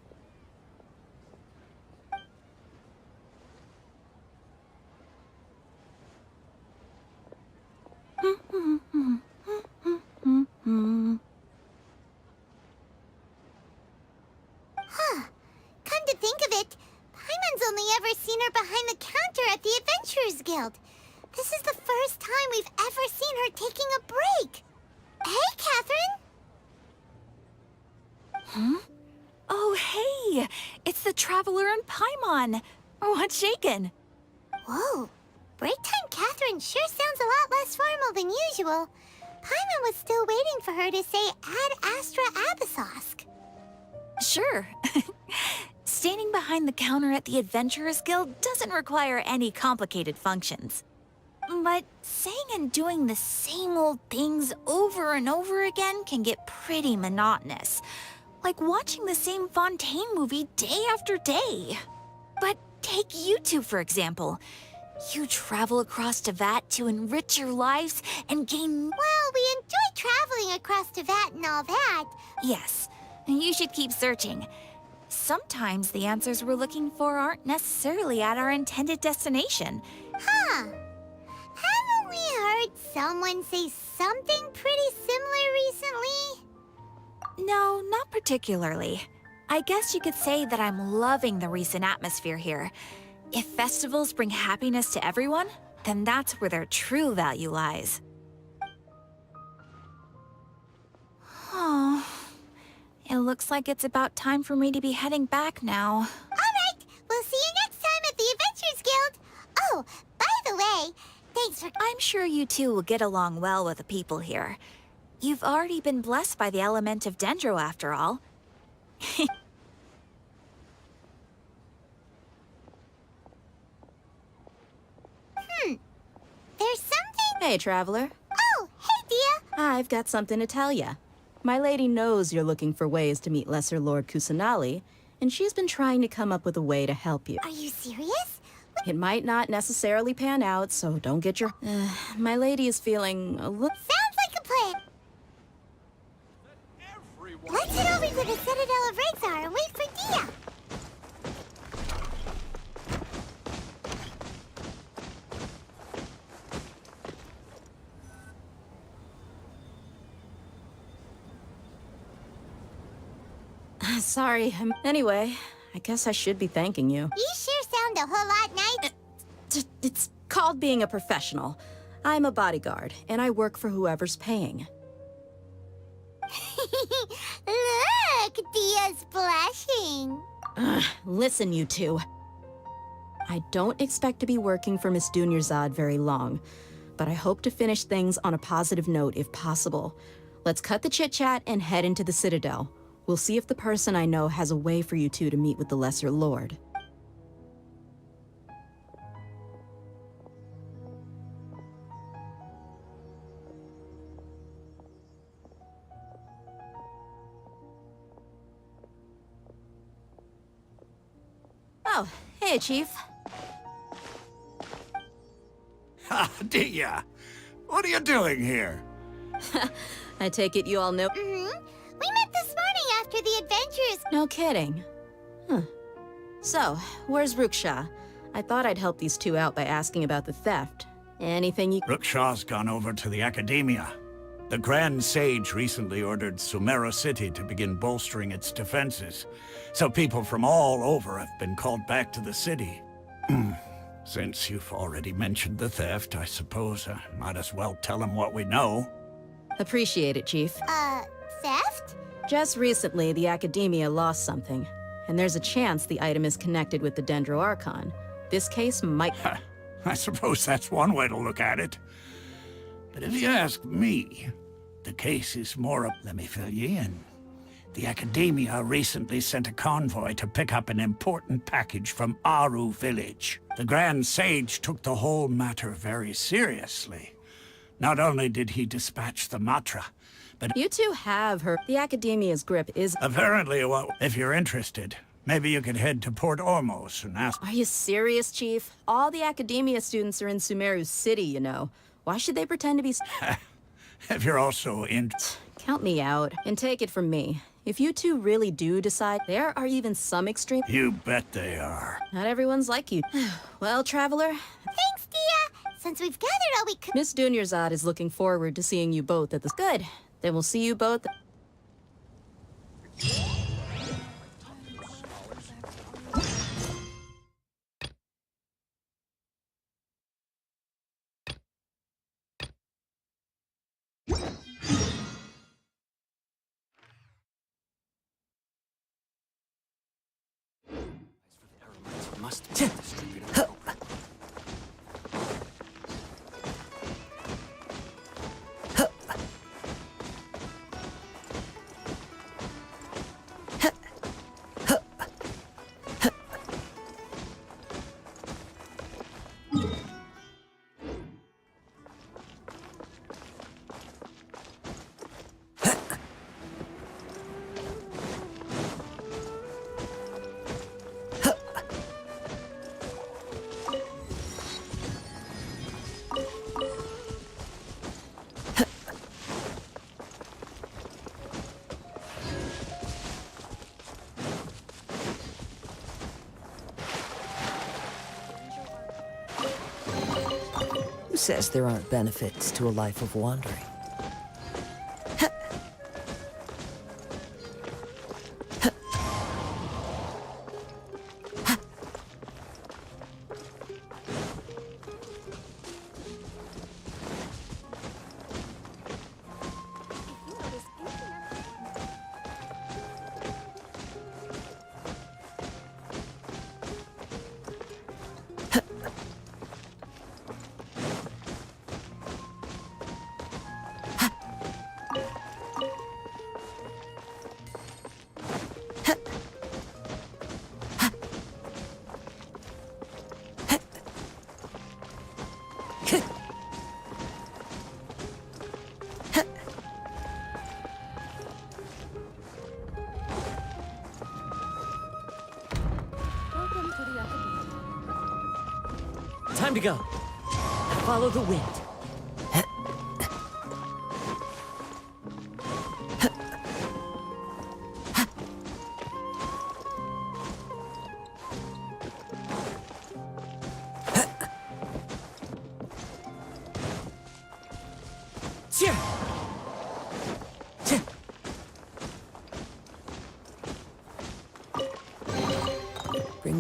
Huh. Come to think of it, Paimon's only ever seen her behind the counter at the Adventurers Guild. This is the first time we've ever seen her taking a break. Hey, Catherine! Huh? Oh, hey! It's the Traveler and Paimon! What's shaken? Whoa. Break time Catherine sure sounds a lot less formal than usual. Paimon was still waiting for her to say Ad Astra Abyssosque. Sure. Standing behind the counter at the Adventurers Guild doesn't require any complicated functions. But saying and doing the same old things over and over again can get pretty monotonous. Like watching the same Fontaine movie day after day. But take you two, for example. You travel across Tevat to enrich your lives and gain... Well, we enjoy traveling across Tevat and all that. Yes, you should keep searching. Sometimes the answers we're looking for aren't necessarily at our intended destination. Huh. Haven't we heard someone say something pretty similar recently? No, not particularly. I guess you could say that I'm loving the recent atmosphere here. If festivals bring happiness to everyone, then that's where their true value lies. Oh, it looks like it's about time for me to be heading back now. All right, we'll see you next time at the Adventurers Guild. Oh, by the way, thanks for... I'm sure you two will get along well with the people here. You've already been blessed by the element of Dendro, after all. There's something... Hey, Traveler. Oh, hey, Dia. I've got something to tell ya. My lady knows you're looking for ways to meet Lesser Lord Kusanali, and she's been trying to come up with a way to help you. Are you serious? It might not necessarily pan out, so don't get your... my lady is feeling a little... Sounds like a plan. Let's head over to the Citadel of Rexar and wait for Dia. Sorry. Anyway, I guess I should be thanking you. You sure sound a whole lot nice. It's called being a professional. I'm a bodyguard, and I work for whoever's paying. Look, Dia's blushing. Listen, you two. I don't expect to be working for Miss Dunyarzad very long, but I hope to finish things on a positive note if possible. Let's cut the chit-chat and head into the Citadel. We'll see if the person I know has a way for you two to meet with the Lesser Lord. Oh, hey, Chief. Ha, Dia! What are you doing here? I take it you all know— We met this morning after the adventures. No kidding. Huh. So, where's Ruksha? I thought I'd help these two out by asking about the theft. Anything you— Ruksha's gone over to the Academia. The Grand Sage recently ordered Sumeru City to begin bolstering its defenses, so people from all over have been called back to the city. Since you've already mentioned the theft, I suppose I might as well tell them what we know. Appreciate it, Chief. Theft? Just recently, the Academia lost something, and there's a chance the item is connected with the Dendro Archon. This case might— I suppose that's one way to look at it. But if you ask me, the case is more of— Let me fill you in. The Academia recently sent a convoy to pick up an important package from Aru village. The Grand Sage took the whole matter very seriously. Not only did he dispatch the Matra, but— You two have her— The Academia's grip is— Apparently, well, if you're interested, maybe you could head to Port Ormos and ask— Are you serious, Chief? All the Academia students are in Sumeru City, you know. Why should they pretend to be— If you're also in— Count me out, and take it from me. If you two really do decide, there are even some extreme— You bet they are. Not everyone's like you. Well, Traveler— Thanks, Dia. Since we've gathered all we could— Miss Dunyarzad is looking forward to seeing you both at the— Good. Then we'll see you both— Must be distributed. Who says there aren't benefits to a life of wandering? Time to go. Follow the wind.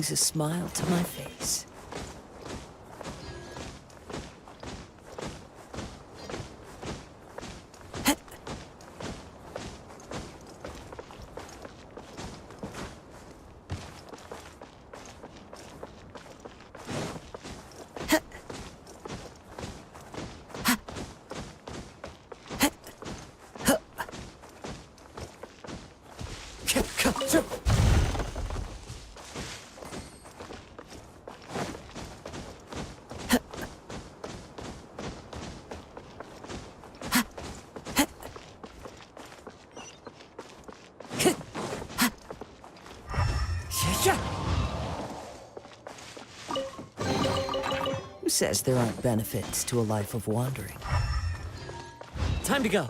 brings a smile to my face. Who says there aren't benefits to a life of wandering? Time to go.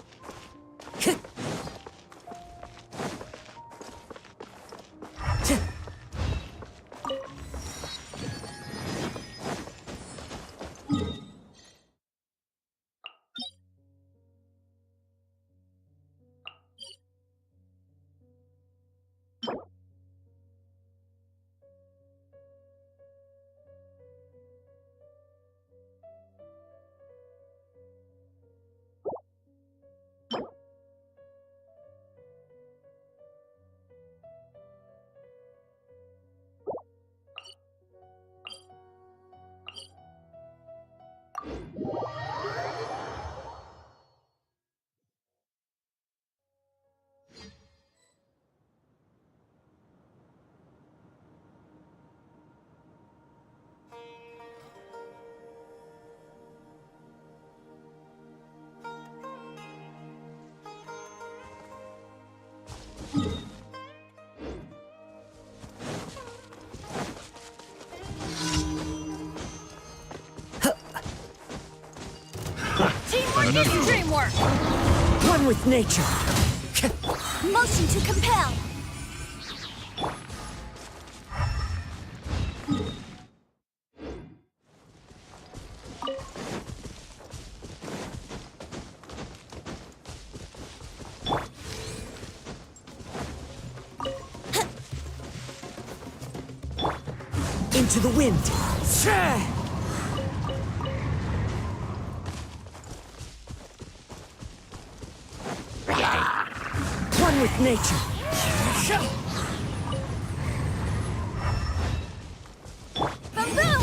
Teamwork is dreamwork! One with nature. Motion to compel! Into the wind. One with nature. Boom boom!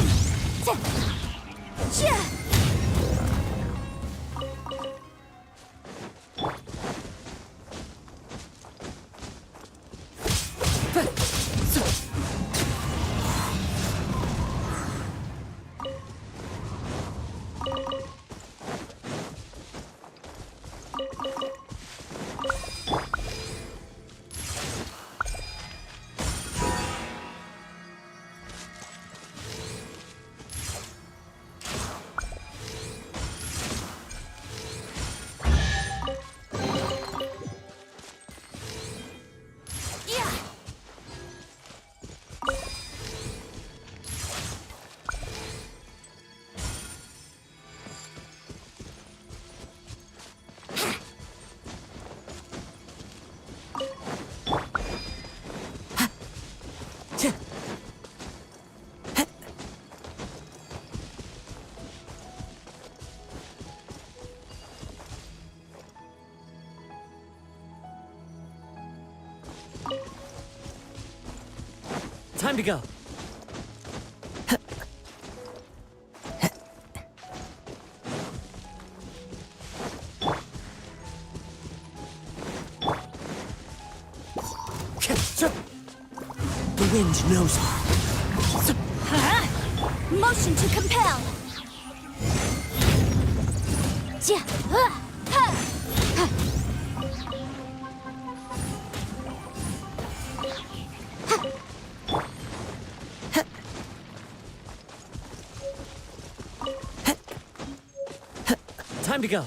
Time to go. The wind knows me. Motion to compel! Time to go.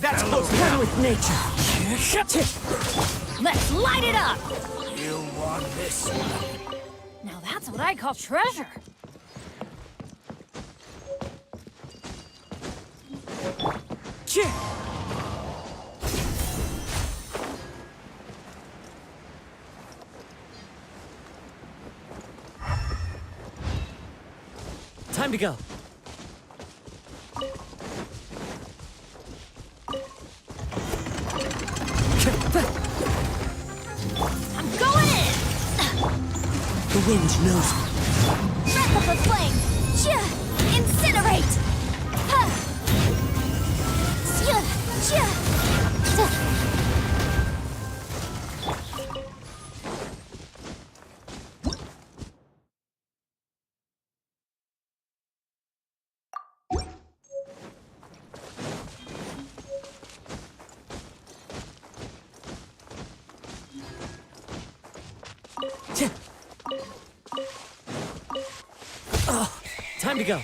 That's close One with nature. Let's light it up! You want this one? Now that's what I call treasure. Time to go. I'm going in! The wind knows me. Breath of the flame! Incinerate! Ha! Oh, time to go.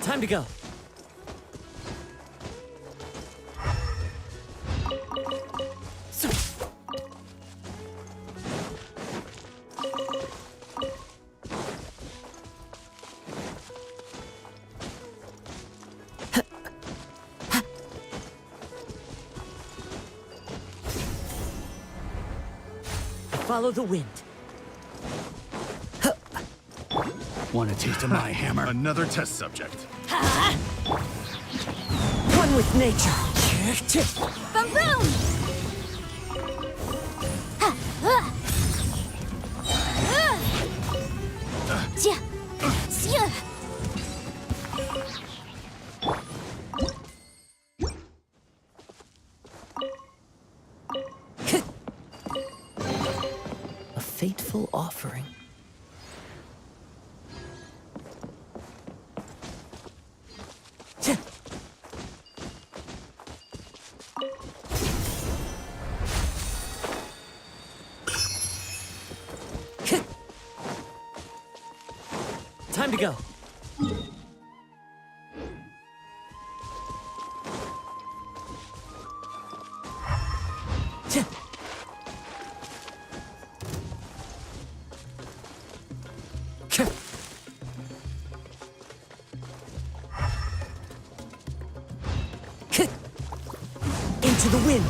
Time to go. Follow the wind. Want a taste of my hammer? Another test subject. One with nature. Boom boom! A fateful offering. Time to go. Into the wind.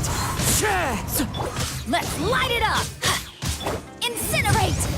Let's light it up! Incinerate!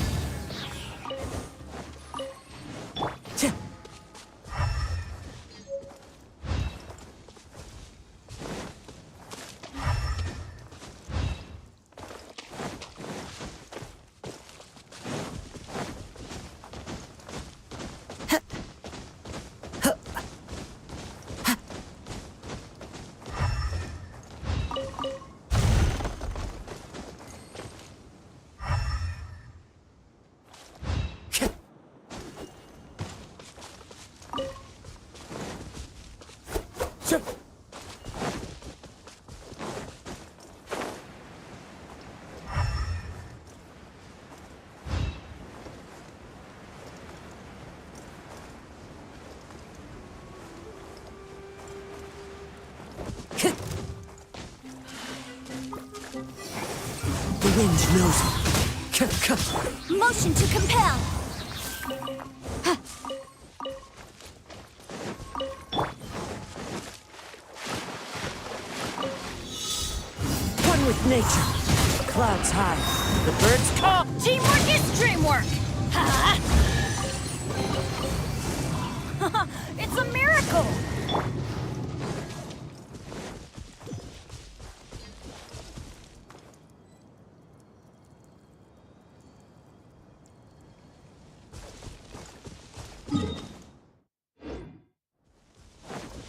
The wind knows me. Motion to compel! One with nature. Clouds high. The birds call. Teamwork is dreamwork! Ha! It's a miracle!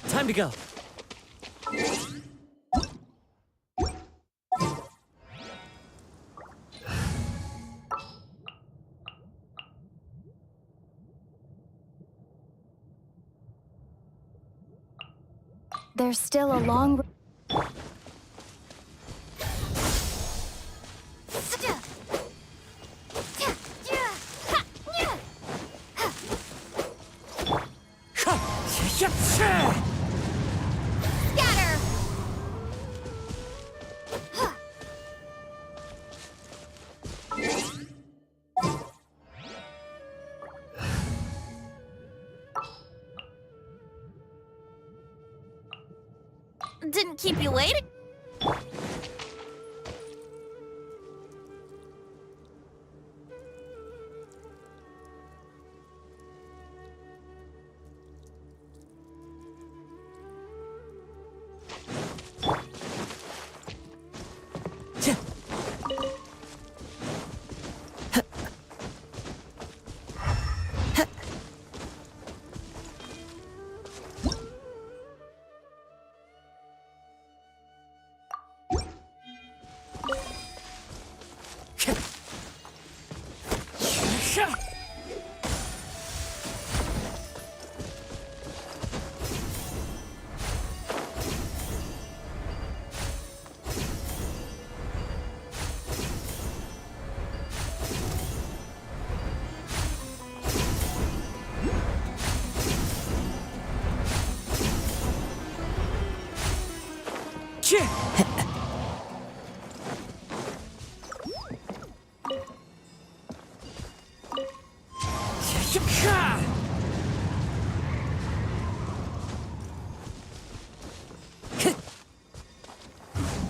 Time to go. There's still a long... Scatter! Didn't keep you waiting.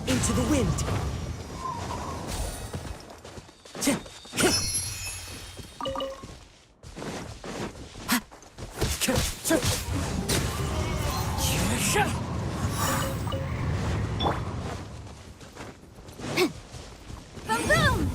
Into the wind. Boom boom!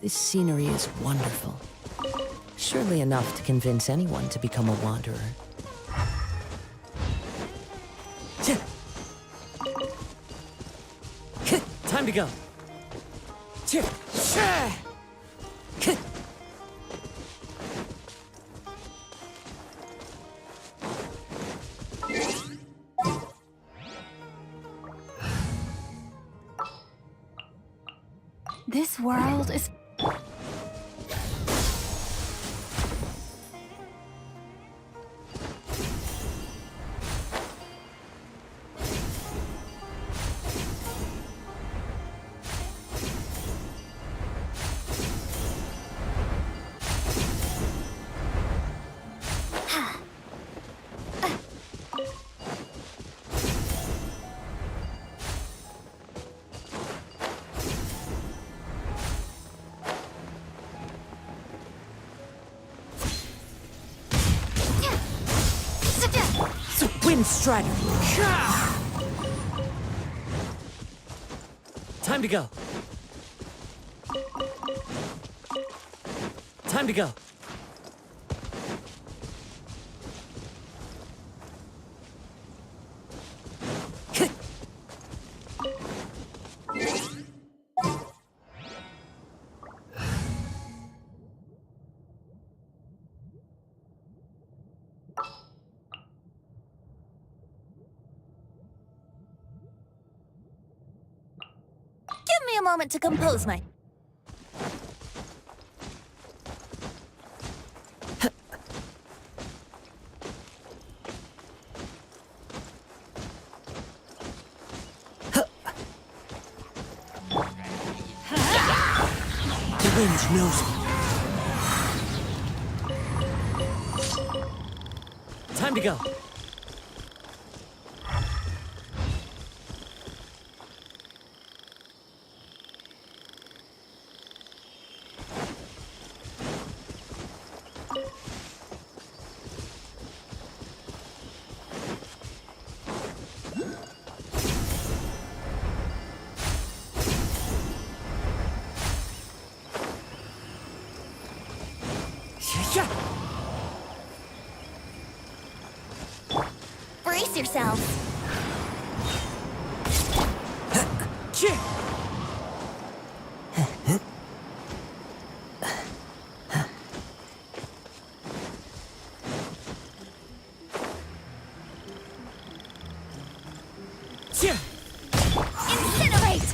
This scenery is wonderful. Surely enough to convince anyone to become a wanderer. Time to go. This world is... Wind Strider. Time to go. Time to go. Give me a moment to compose my... The wind knows me. Time to go. yourselves. Incinerate!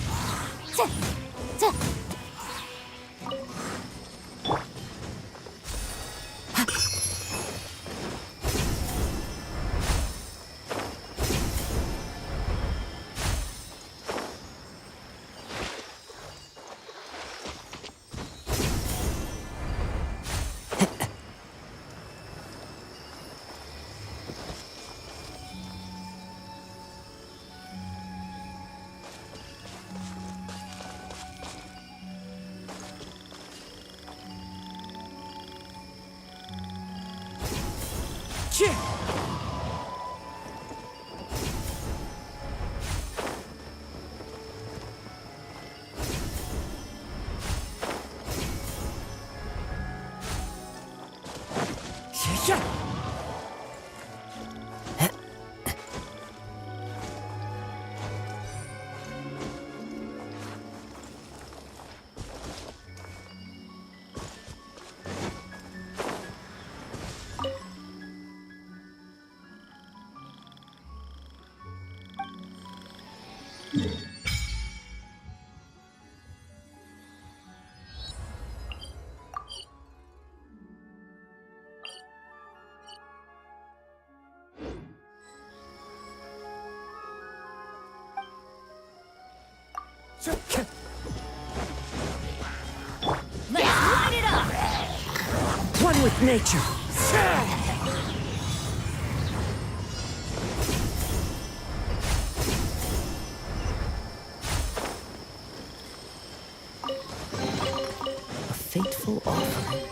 Let's light it up! One with nature. A fateful offering.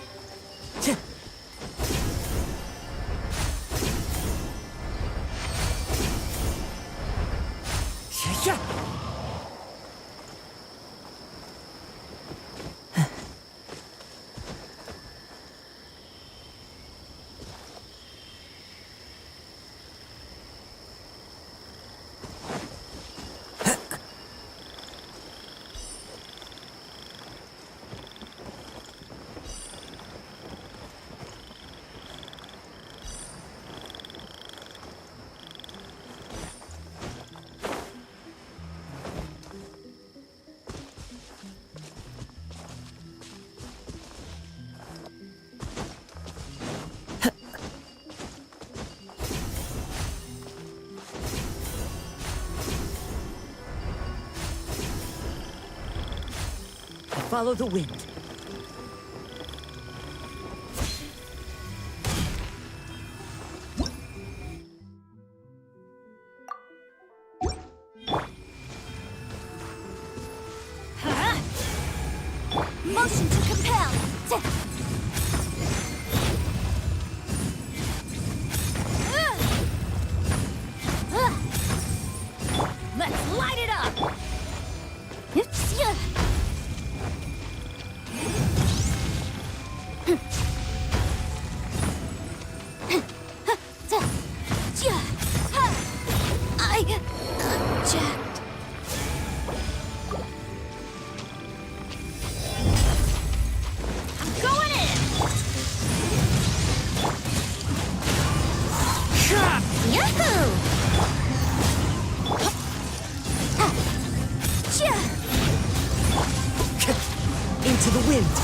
Follow the wind. Motion to compel! Let's light it up! I'm jacked. I'm going in! Yahoo! Into the wind.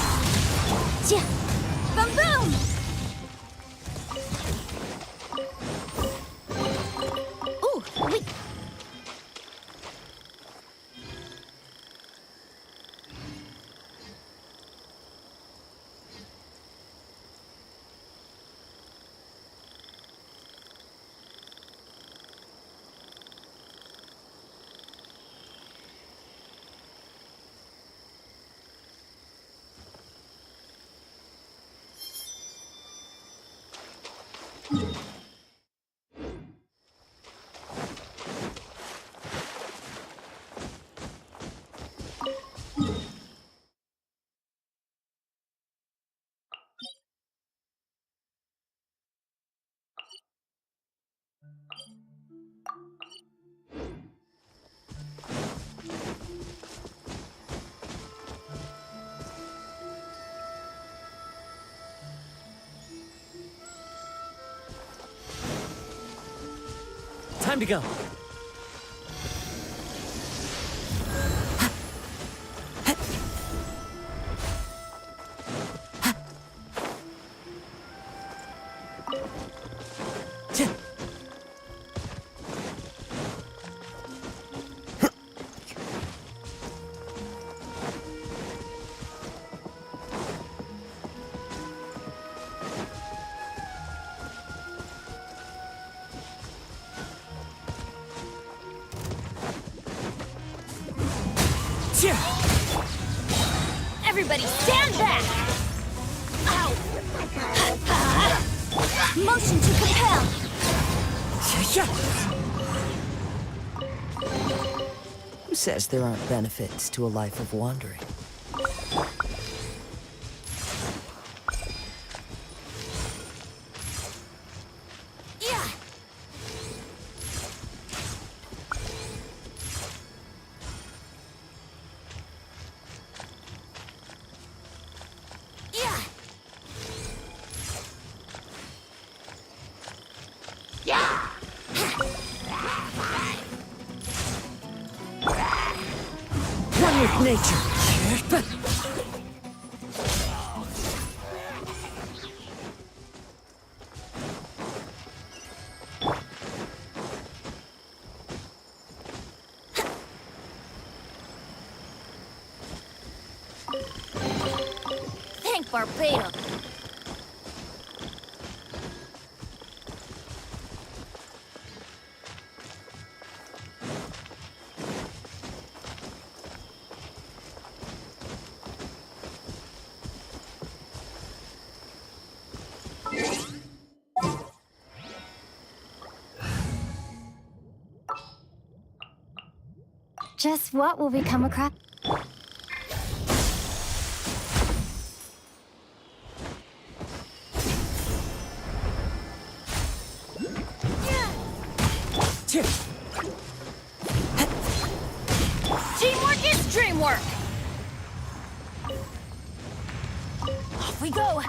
Boom boom! Ooh, wait. Time to go. Everybody stand back! Ow! Motion to compel! Who says there aren't benefits to a life of wandering? Yeah! Yeah! Yeah! One with nature. Thank Barbados! Just what will we come across? Teamwork is dreamwork! Off we go!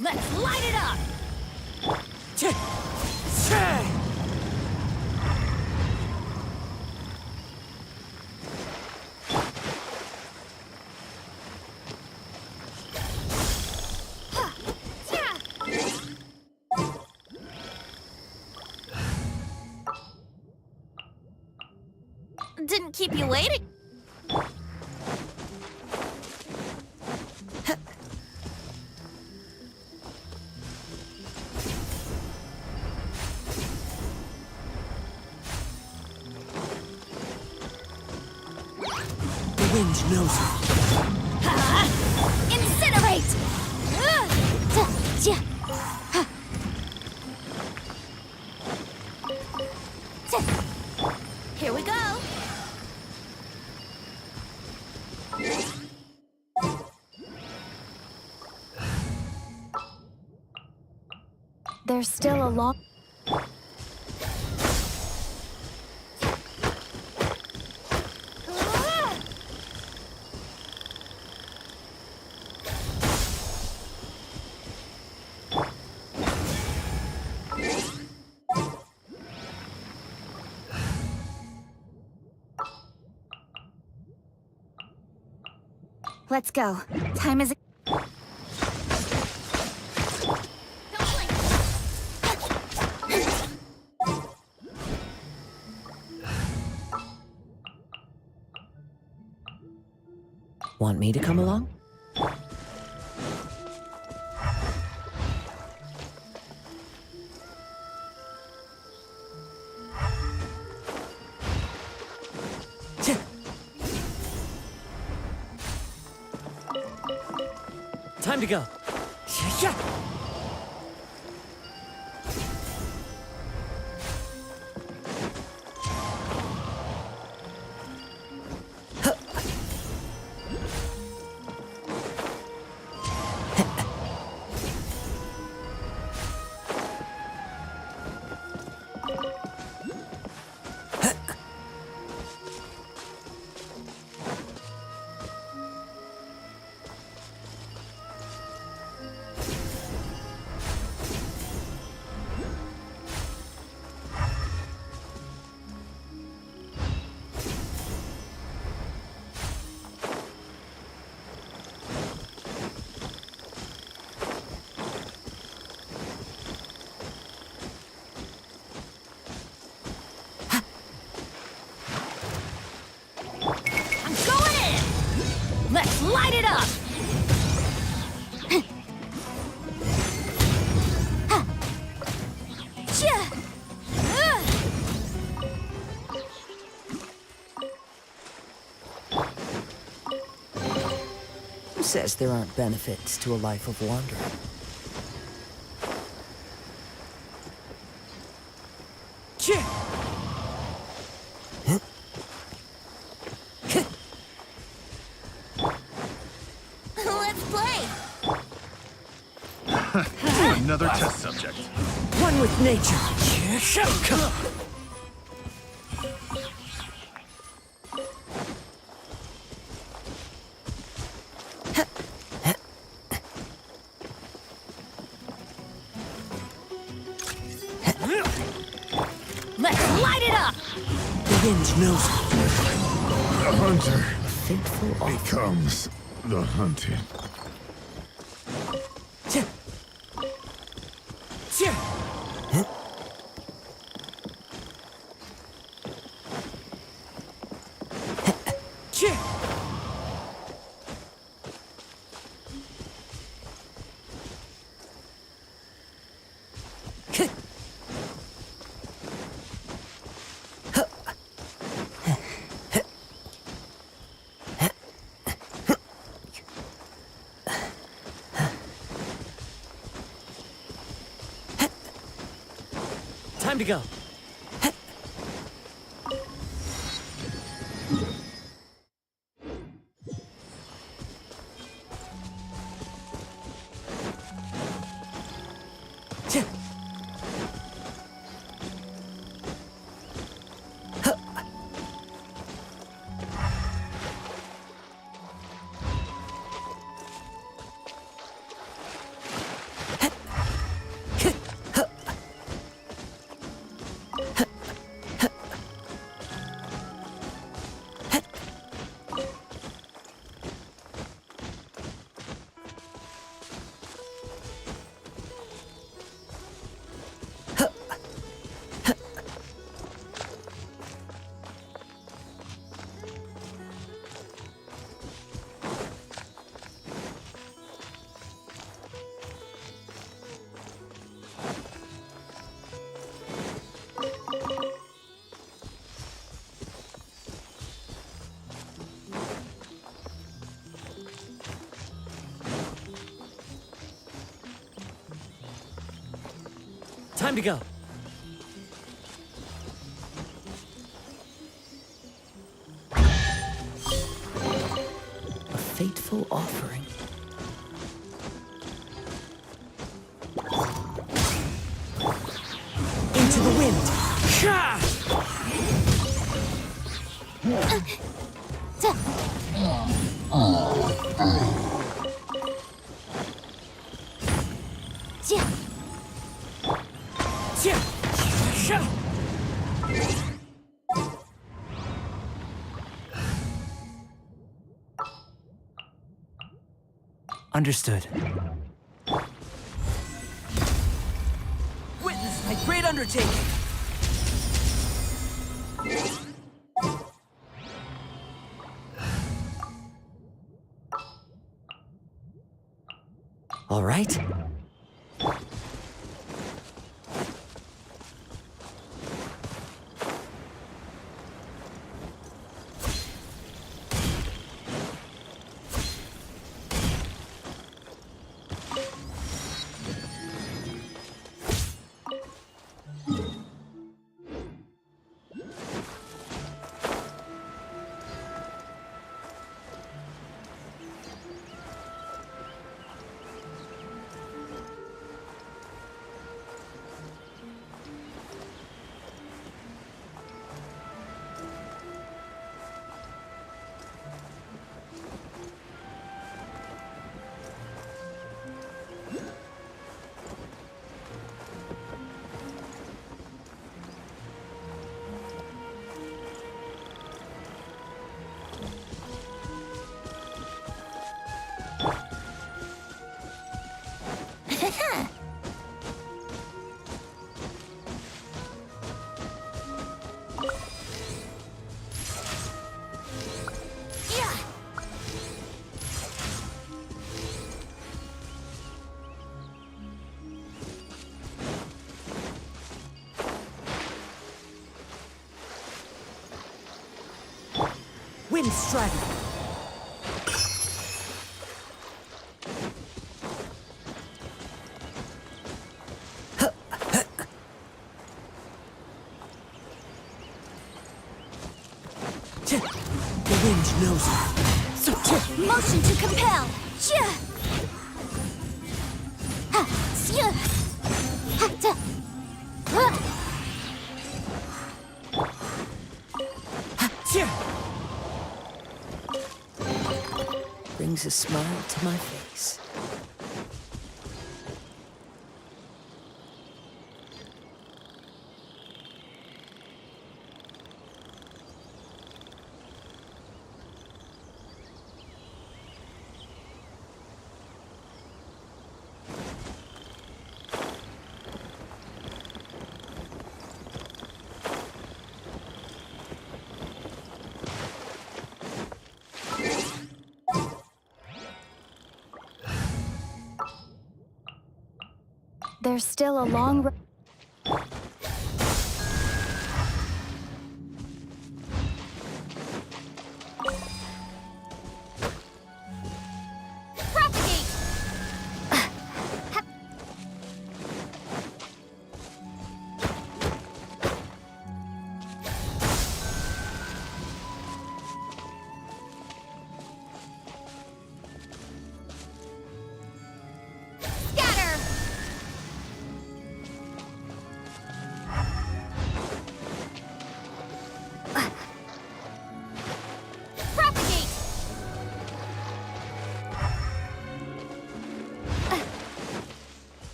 Let's light it up! Didn't keep you waiting. The wind knows it. Incinerate! Here we go. There's still a long... Let's go. Time is... Want me to come along? Time to go. says there aren't benefits to a life of wandering? Let's play! Another test subject. One with nature. Let's light it up! The wind knows The hunter Fateful becomes the hunted. Time to go. Time to go. A fateful offering. Into the wind. Understood. Witness my great undertaking. All right. Wind strike. The wind knows me. Motion to compel. Brings a smile to my face. There's still a long road.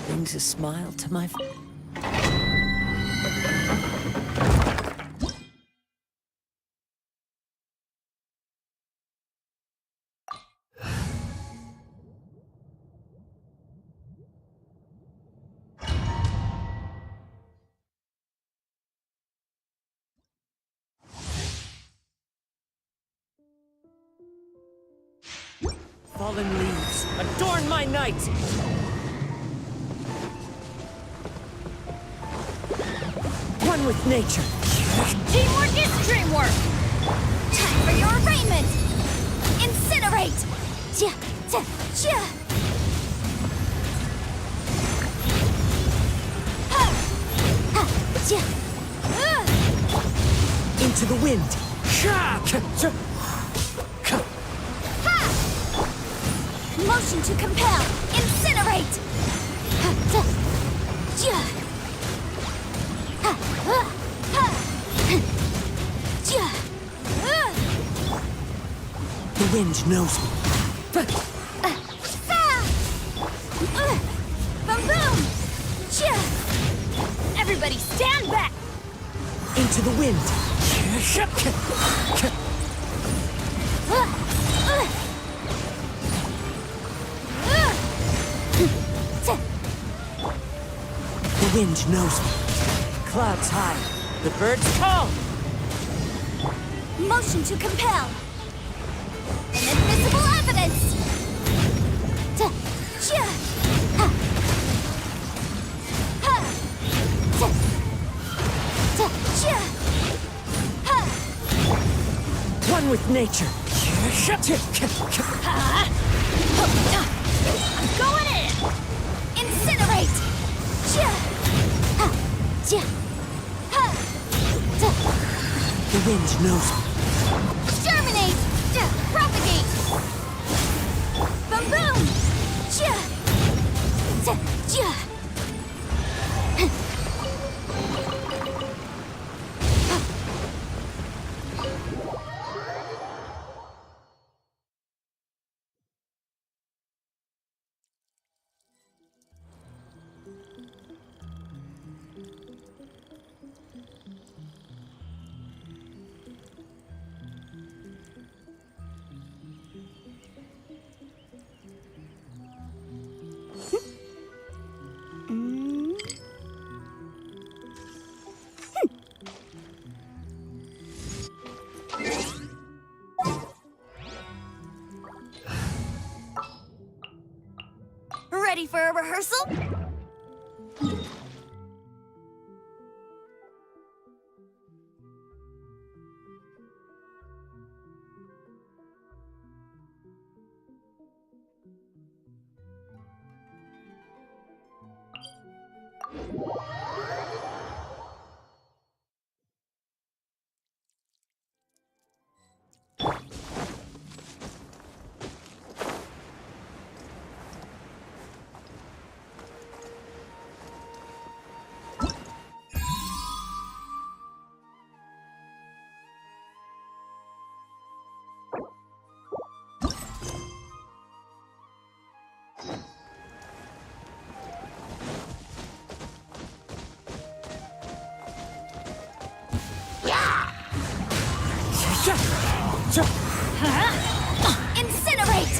Brings a smile to my face. Fallen leaves, adorn my night! One with nature. Teamwork is dreamwork! Time for your arraignment! Incinerate! Into the wind. Motion to compel! Incinerate! The wind knows me. Boom boom! Everybody stand back! Into the wind. The wind knows me. Clouds high. The birds call. Motion to compel! Inadmissible evidence! One with nature. I'm going in! Incinerate! wind knows me. Germinate! Propagate! Boom boom! Ready for a rehearsal? Incinerate!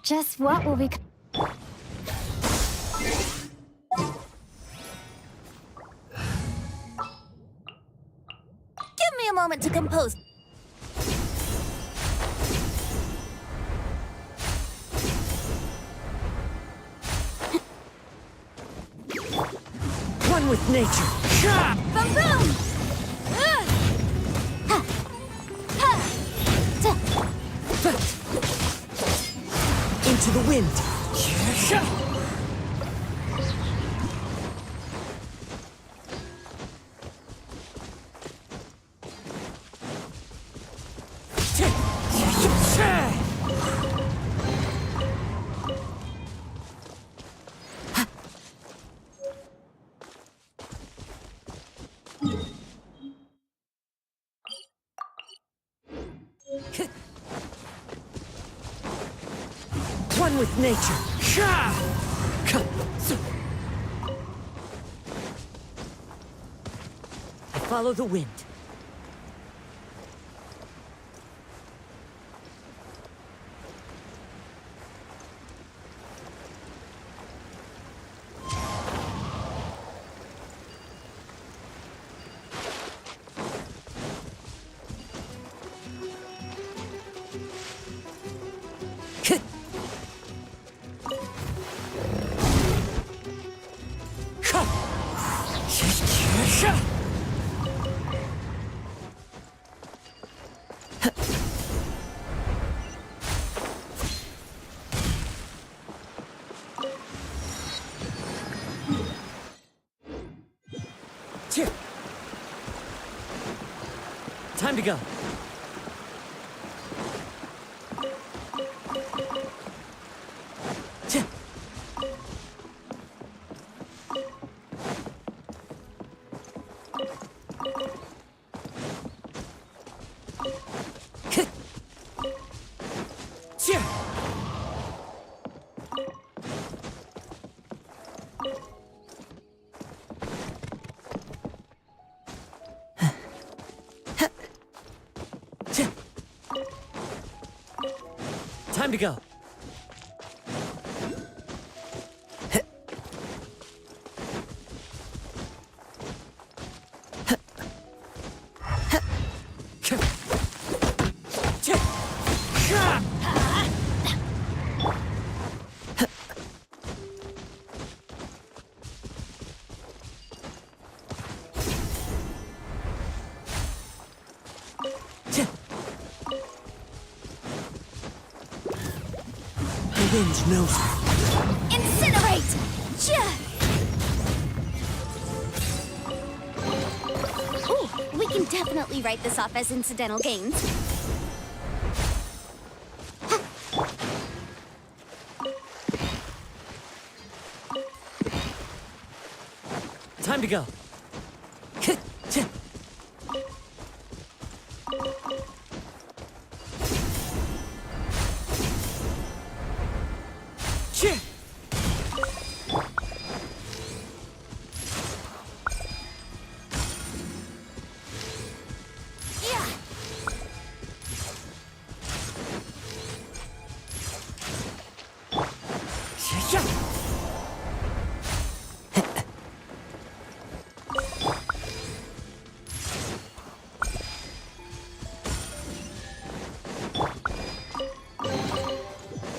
Just what will we... Give me a moment to compose. One with nature. Boom boom! Into the wind. One with nature. I follow the wind. Time to go. Time to go. wind knows me. Incinerate! Ooh, we can definitely write this off as incidental gains. Time to go.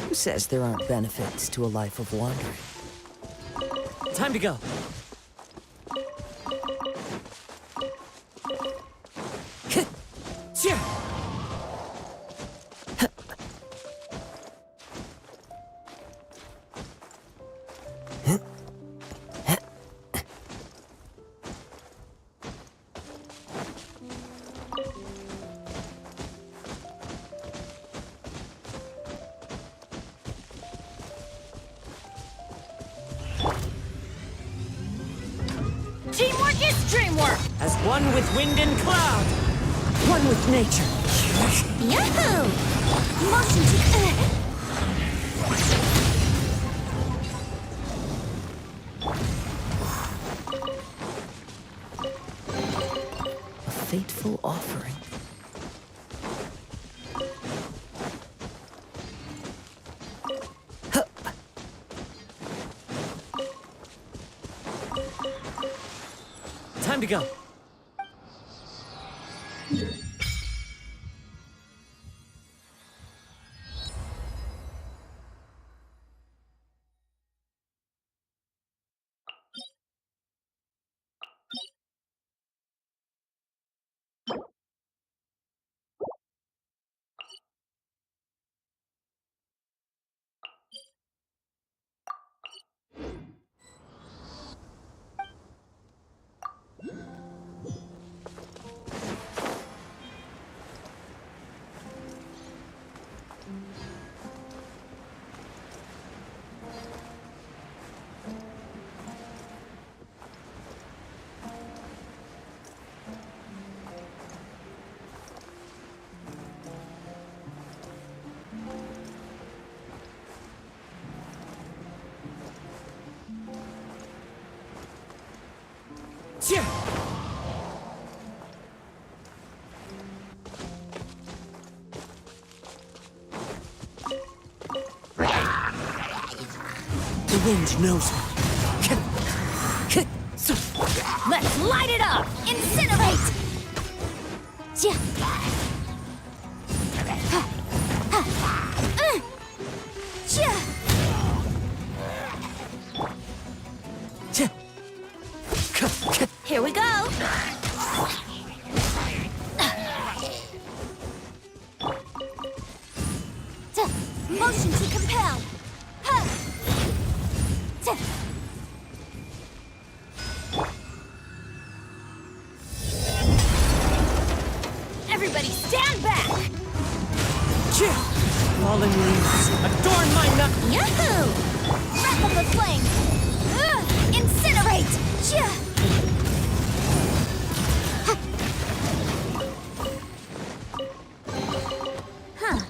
Who says there aren't benefits to a life of wandering? Time to go. Teamwork is dreamwork! As one with wind and cloud. One with nature. Yahoo! Motion to... A fateful offering. Time to go. The wind knows me. Let's light it up! Incinerate! Here we go! Motion to compel! Everybody stand back! Fallen leaves adorn my neck. Yahoo! Wrap up the flame! Incinerate! Huh.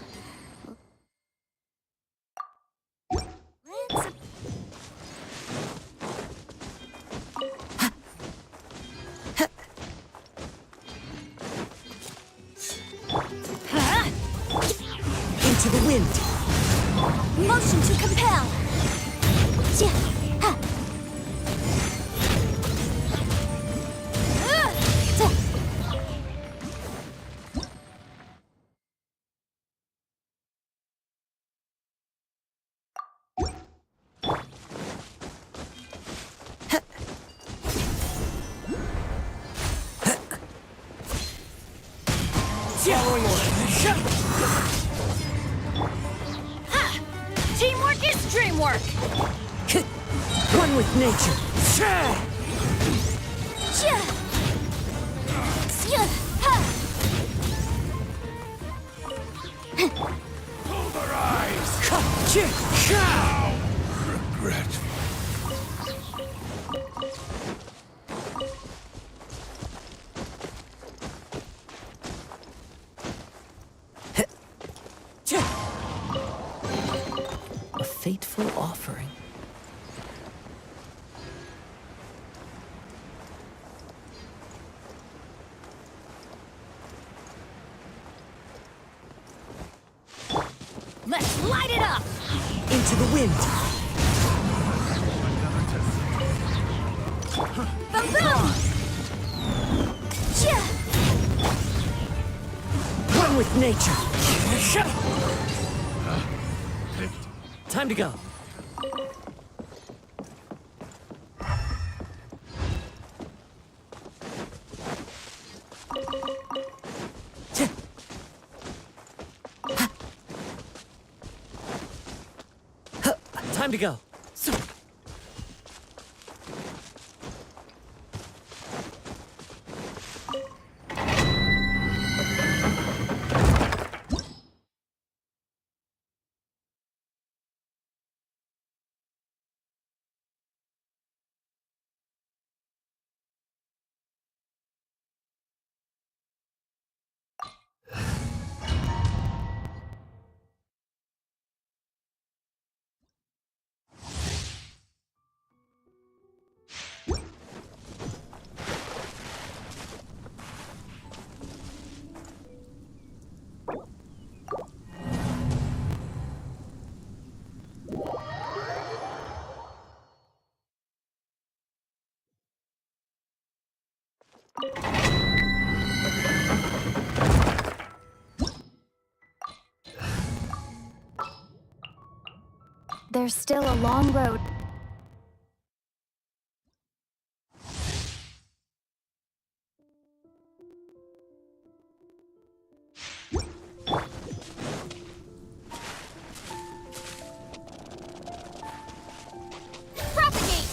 Into the wind. Motion to compel! Following orders. Teamwork extreme work! One with nature. Regret. A fateful offering. Let's light it up! Into the wind. Boom! One with nature. Time to go. Time to go. There's still a long road. Propagate!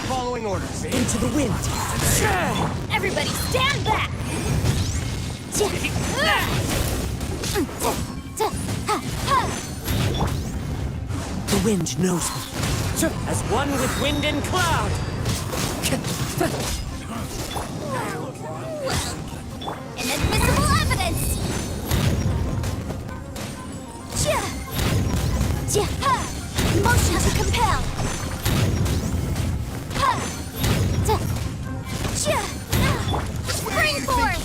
Following orders. Into the wind. Everybody stand back! The wind knows me. As one with wind and cloud. Inadmissible evidence! Motion to compel! Springboard!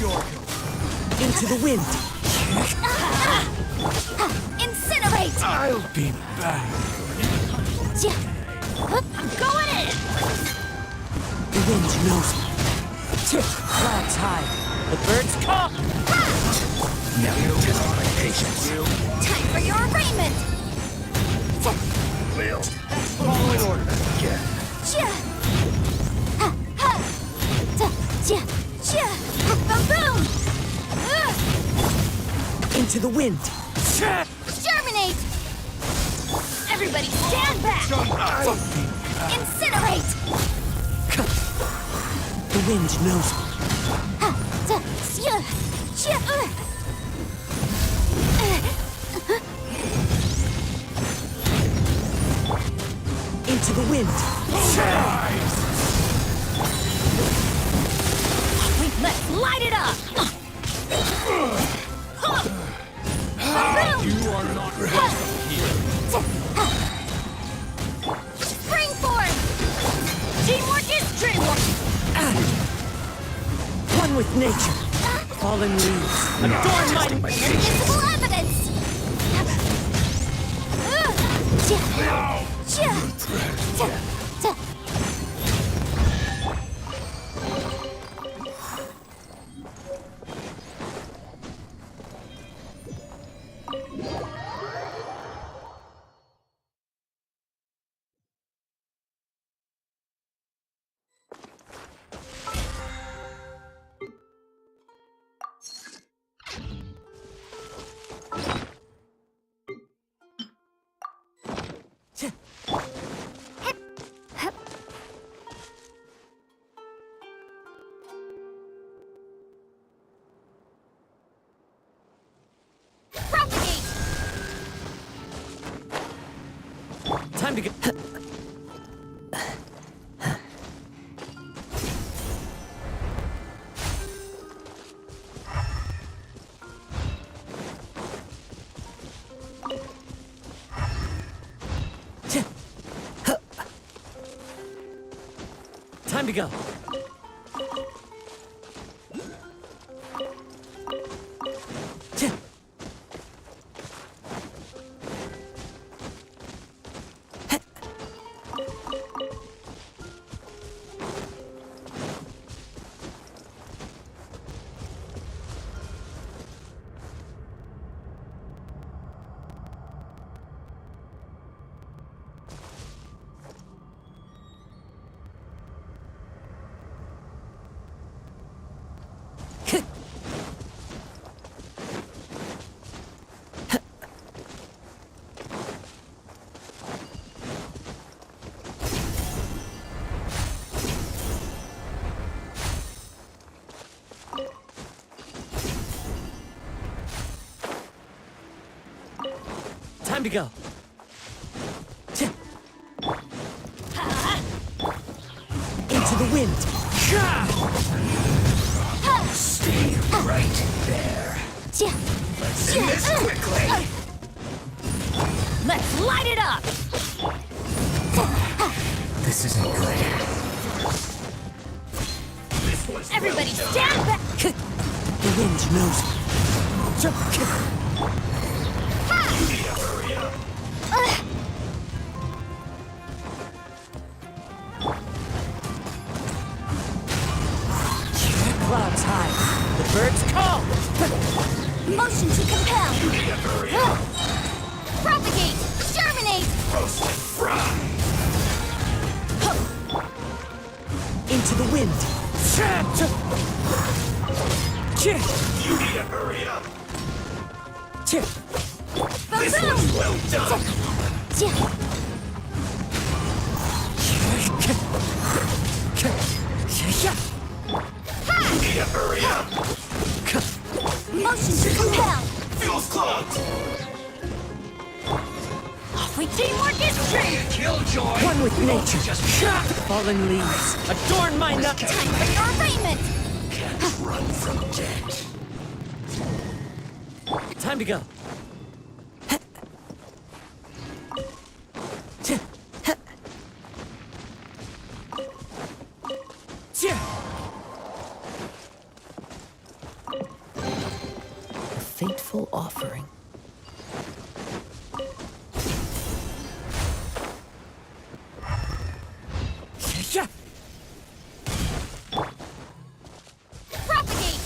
Into the wind. Incinerate! I'll be back. I'm going in! The wind knows me. Clouds high. The birds call. Now you test my patience. Time for your arraignment! Will. Following orders. Again. Boom! Into the wind. Germinate! Everybody stand back! Incinerate! The wind knows me. Into the wind. Let's light it up! You are not welcome here. Springboard! Teamwork is dreamwork! One with nature. Fallen leaves. Adorn my Inadmissible evidence! Time to go. Time to go. Time to go. Into the wind. Stay right there. Let's do this quickly. Let's light it up! This isn't good. Everybody stand back! The wind knows. Clouds high. The birds call. Motion to compel! Propagate! Germinate! Into the wind. You need to hurry up. This one's well done. You need to hurry up. Motion to compel! Feels clogged. We teamwork is strength! Killjoy. One with nature. Fallen leaves. Adorn my nut. Time for your arraignment! Can't run from death. Time to go. A fateful offering. Propagate!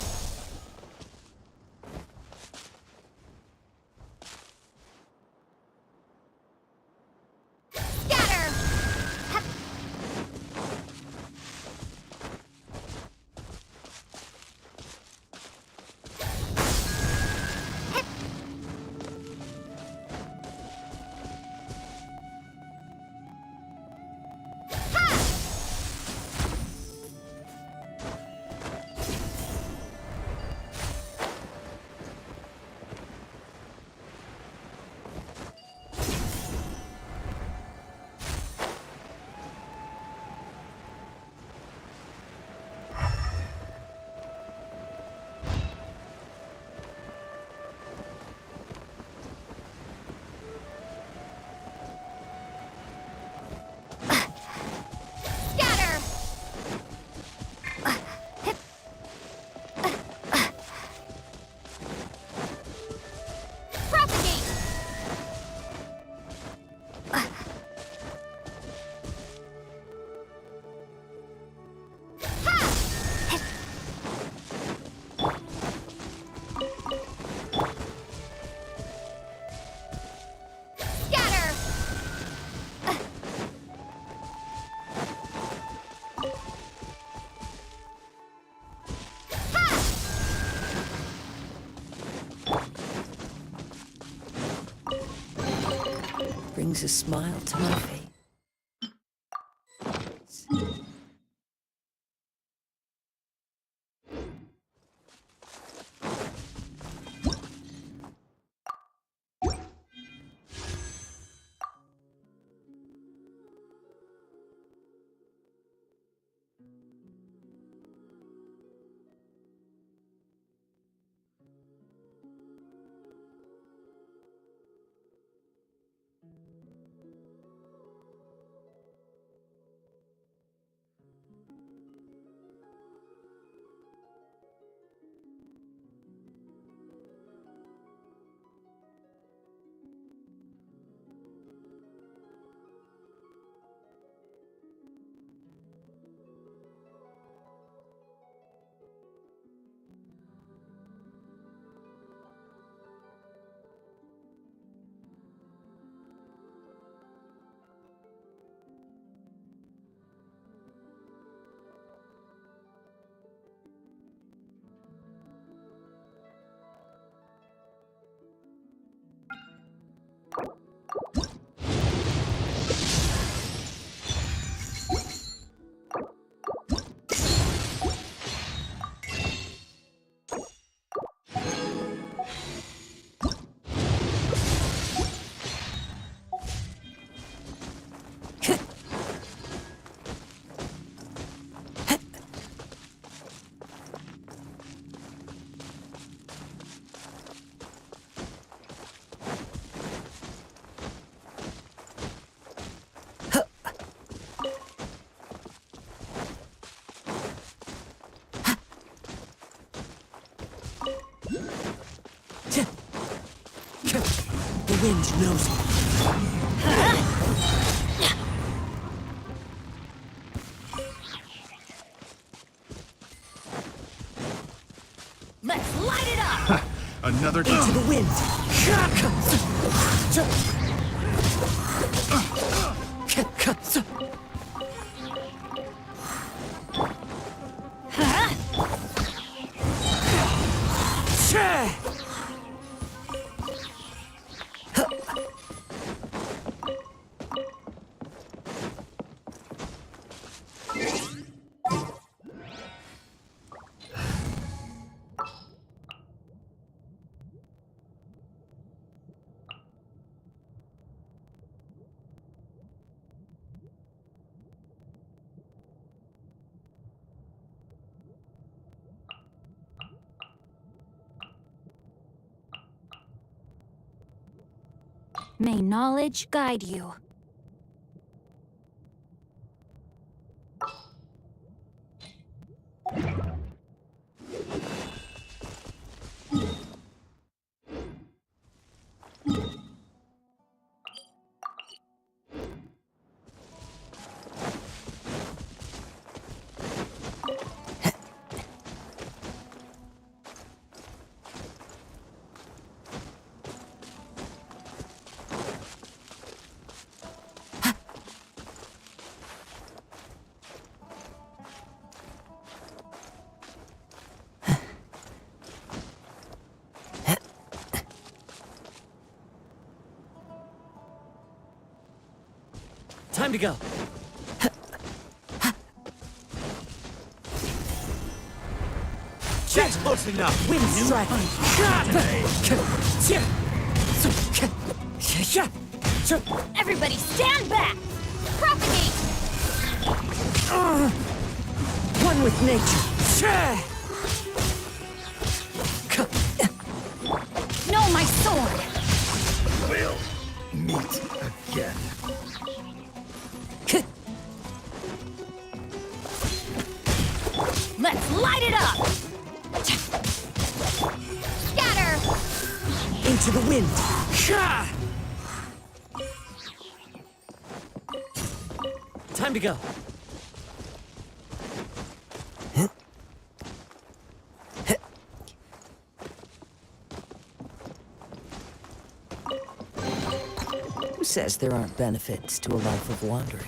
Scatter! Scatter! Propagate! Scatter! Brings a smile to my face. The wind knows me. Let's light it up! Another Into the wind. May knowledge guide you. Time to go. That's close enough. Wind strike. Everybody stand back! Propagate! One with nature. No, my sword! We'll meet again. Let's light it up! Scatter! Into the wind. Time to go. Who says there aren't benefits to a life of wandering?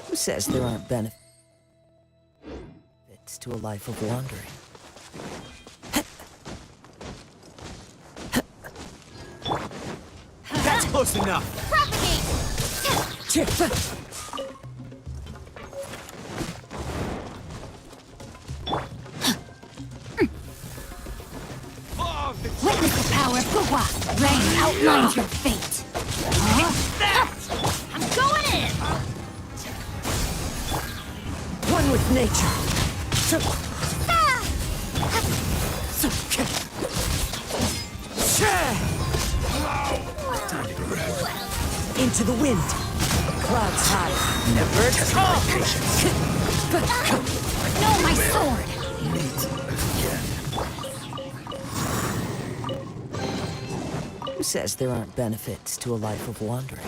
Who says there aren't benefits to a life of wandering? That's close enough. Propagate! Witness the power of Gua! Rain outlines your fate! I'm going in! One with nature. Time to go. Into the wind. Clouds high, the birds call. No, my sword! Who says there aren't benefits to a life of wandering?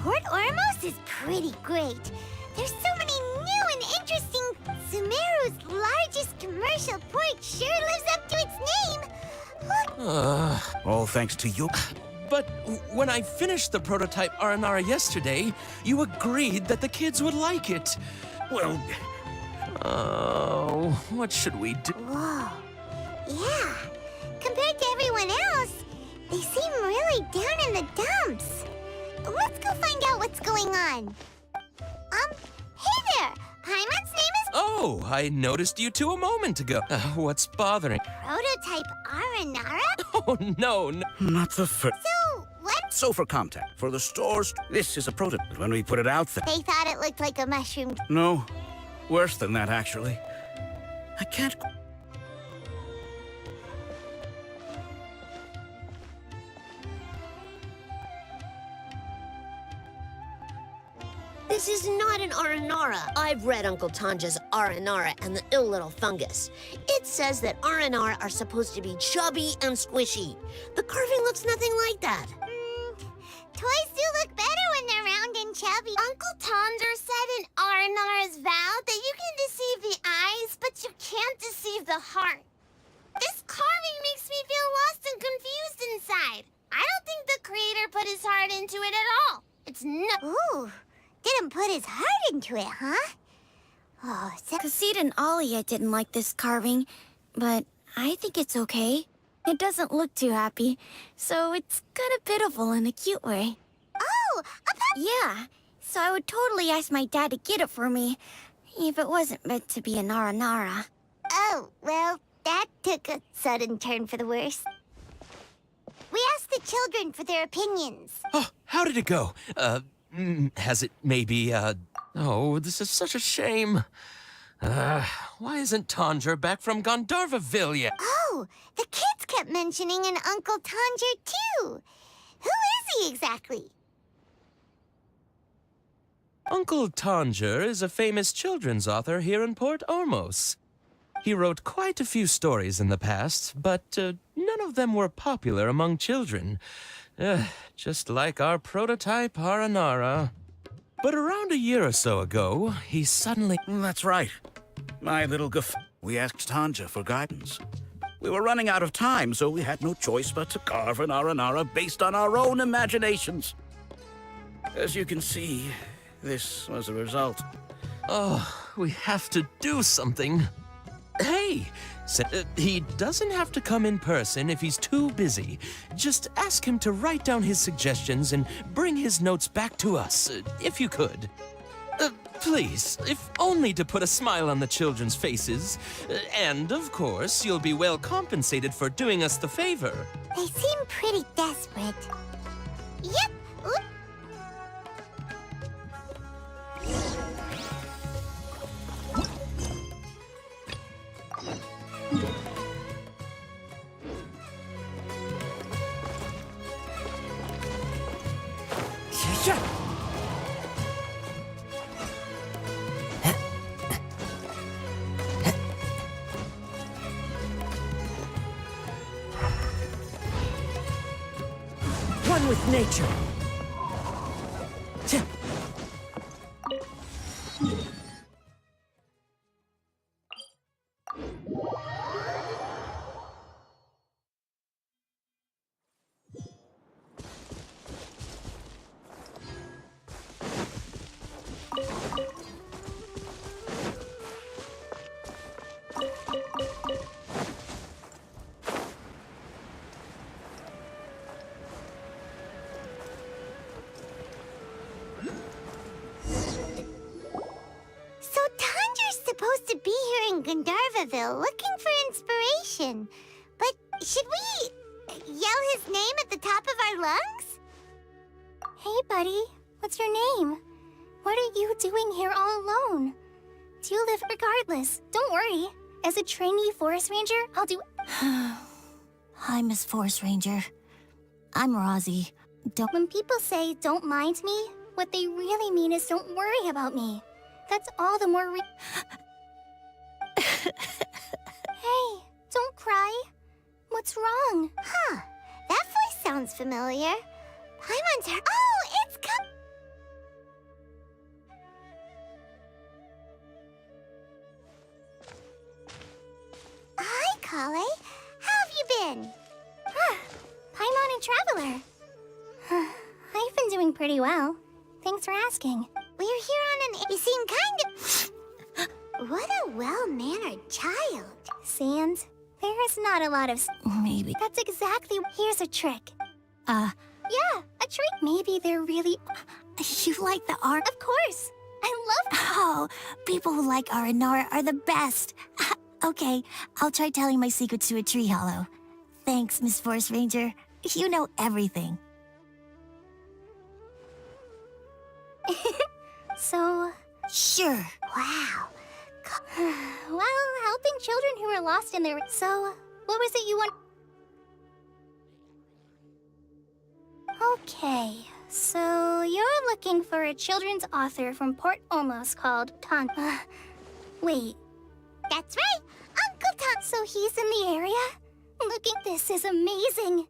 Port Ormos is pretty great. There's so many new and interesting... Sumeru's largest commercial port sure lives up to its name. Look. All thanks to you. But when I finished the prototype Aranara yesterday, you agreed that the kids would like it. Well, oh, what should we do? Whoa. Yeah. Compared to everyone else, they seem really down in the dumps. Let's go find out what's going on. Hey there! Paimon's name is... Oh, I noticed you two a moment ago. What's bothering? Prototype Aranara? Oh, no. Not the first. So, what? So for contact, for the stores, this is a prototype. When we put it out there... They thought it looked like a mushroom. No, worse than that, actually. I can't... This is not an Aranara. I've read Uncle Tanja's Aranara and the Ill Little Fungus. It says that Aranara are supposed to be chubby and squishy. The carving looks nothing like that. Toys do look better when they're round and chubby. Uncle Tanja said in Aranara's vow that you can deceive the eyes, but you can't deceive the heart. This carving makes me feel lost and confused inside. I don't think the creator put his heart into it at all. It's no... Ooh. Didn't put his heart into it, huh? Oh, Kasid and Alia didn't like this carving, but I think it's okay. It doesn't look too happy, so it's kind of pitiful in a cute way. Oh, yeah, so I would totally ask my dad to get it for me, if it wasn't meant to be an Aranara. Oh, well, that took a sudden turn for the worse. We asked the children for their opinions. Oh, how did it go? Has it maybe, Oh, this is such a shame. Why isn't Tanger back from Gandharvaville yet? Oh, the kids kept mentioning an Uncle Tanger, too. Who is he exactly? Uncle Tanger is a famous children's author here in Port Ormos. He wrote quite a few stories in the past, but none of them were popular among children. Just like our prototype Aranara. But around a year or so ago, he suddenly... That's right. My little We asked Tanja for guidance. We were running out of time, so we had no choice but to carve an Aranara based on our own imaginations. As you can see, this was the result. Oh, we have to do something. Hey, he doesn't have to come in person if he's too busy. Just ask him to write down his suggestions and bring his notes back to us, if you could. Please, if only to put a smile on the children's faces. And, of course, you'll be well compensated for doing us the favor. They seem pretty desperate. Yep. Oop. One with nature. to be here in Gandharvaville looking for inspiration. But should we yell his name at the top of our lungs? Hey, buddy. What's your name? What are you doing here all alone? You live regardless. Don't worry. As a trainee forest ranger, I'll do... Hi, Miss Forest Ranger. I'm Rozzy. When people say, don't mind me, what they really mean is don't worry about me. That's all the more Hey, don't cry. What's wrong? Huh. That voice sounds familiar. Paimon's her... Oh, it's Hi, Kale. How have you been? Paimon and Traveler. I've been doing pretty well. Thanks for asking. We're here on an... You seem kind of... What a well-mannered child. Sand, there is not a lot of... Maybe. That's exactly... Here's a trick. Yeah, a trick. Maybe they're really... You like the art? Of course. I love... Oh, people who like Aranara are the best. Okay, I'll try telling my secrets to a tree hollow. Thanks, Miss Forest Ranger. You know everything. So... Sure. Wow. Well, helping children who are lost in their... So, what was it you want... Okay, so you're looking for a children's author from Port Olmos called wait. That's right, Uncle Ton. So he's in the area? This is amazing.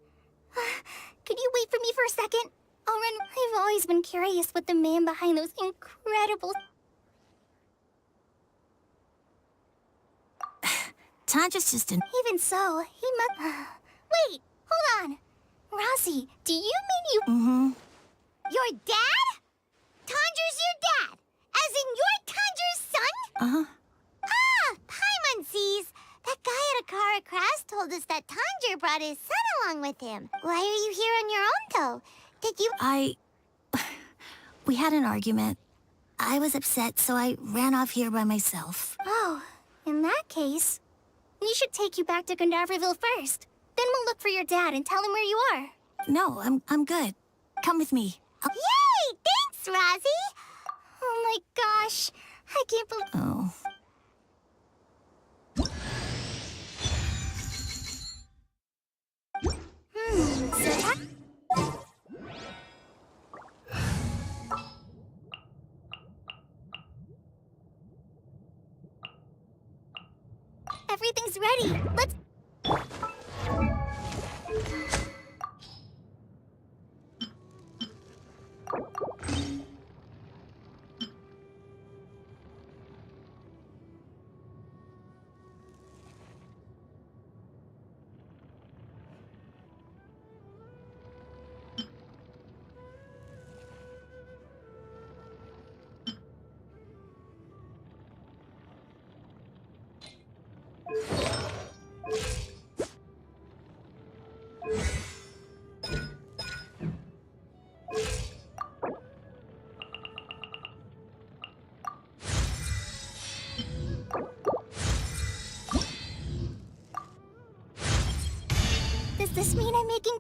Could you wait for me for a second? I'll run. I've always been curious what the man behind those incredible... Tandra's just an... Even so, he must... Wait, hold on. Rozzy, do you mean you... Mm-hmm. Your dad? Tandra's your dad? As in you're Tandra's son? Uh-huh. Ah, Paimon sees. That guy at Akara Crass told us that Tandra brought his son along with him. Why are you here on your own, though? Did you... We had an argument. I was upset, so I ran off here by myself. Oh, in that case, we should take you back to Gandharvaville first. Then we'll look for your dad and tell him where you are. No, I'm good. Come with me. Yay! Thanks, Rozzy! Oh my gosh, I can't believe... Oh. So that... Everything's ready. Let's... Does this mean I'm making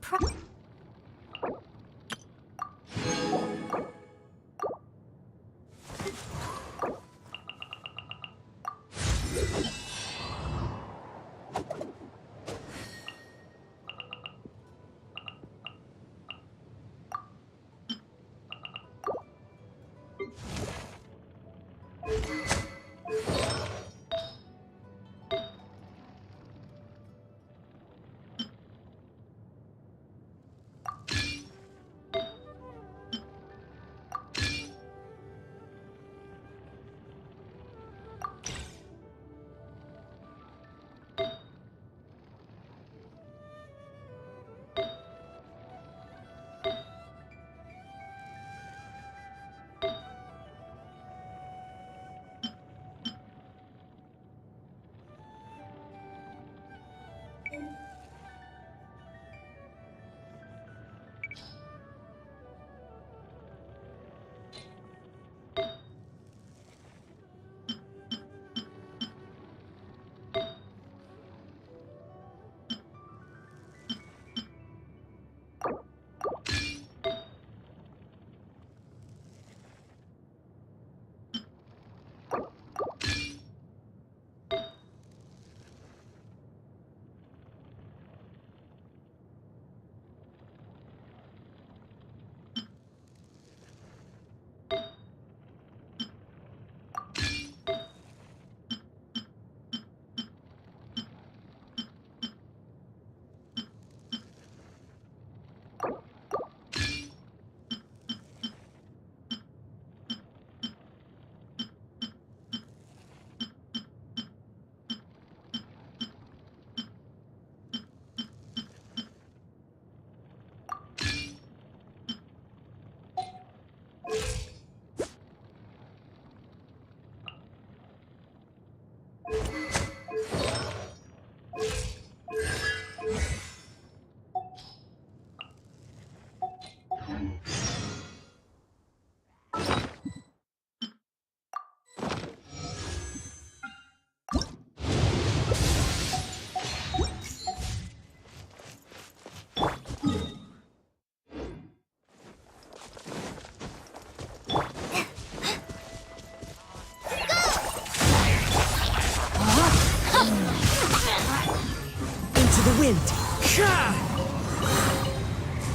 to the wind.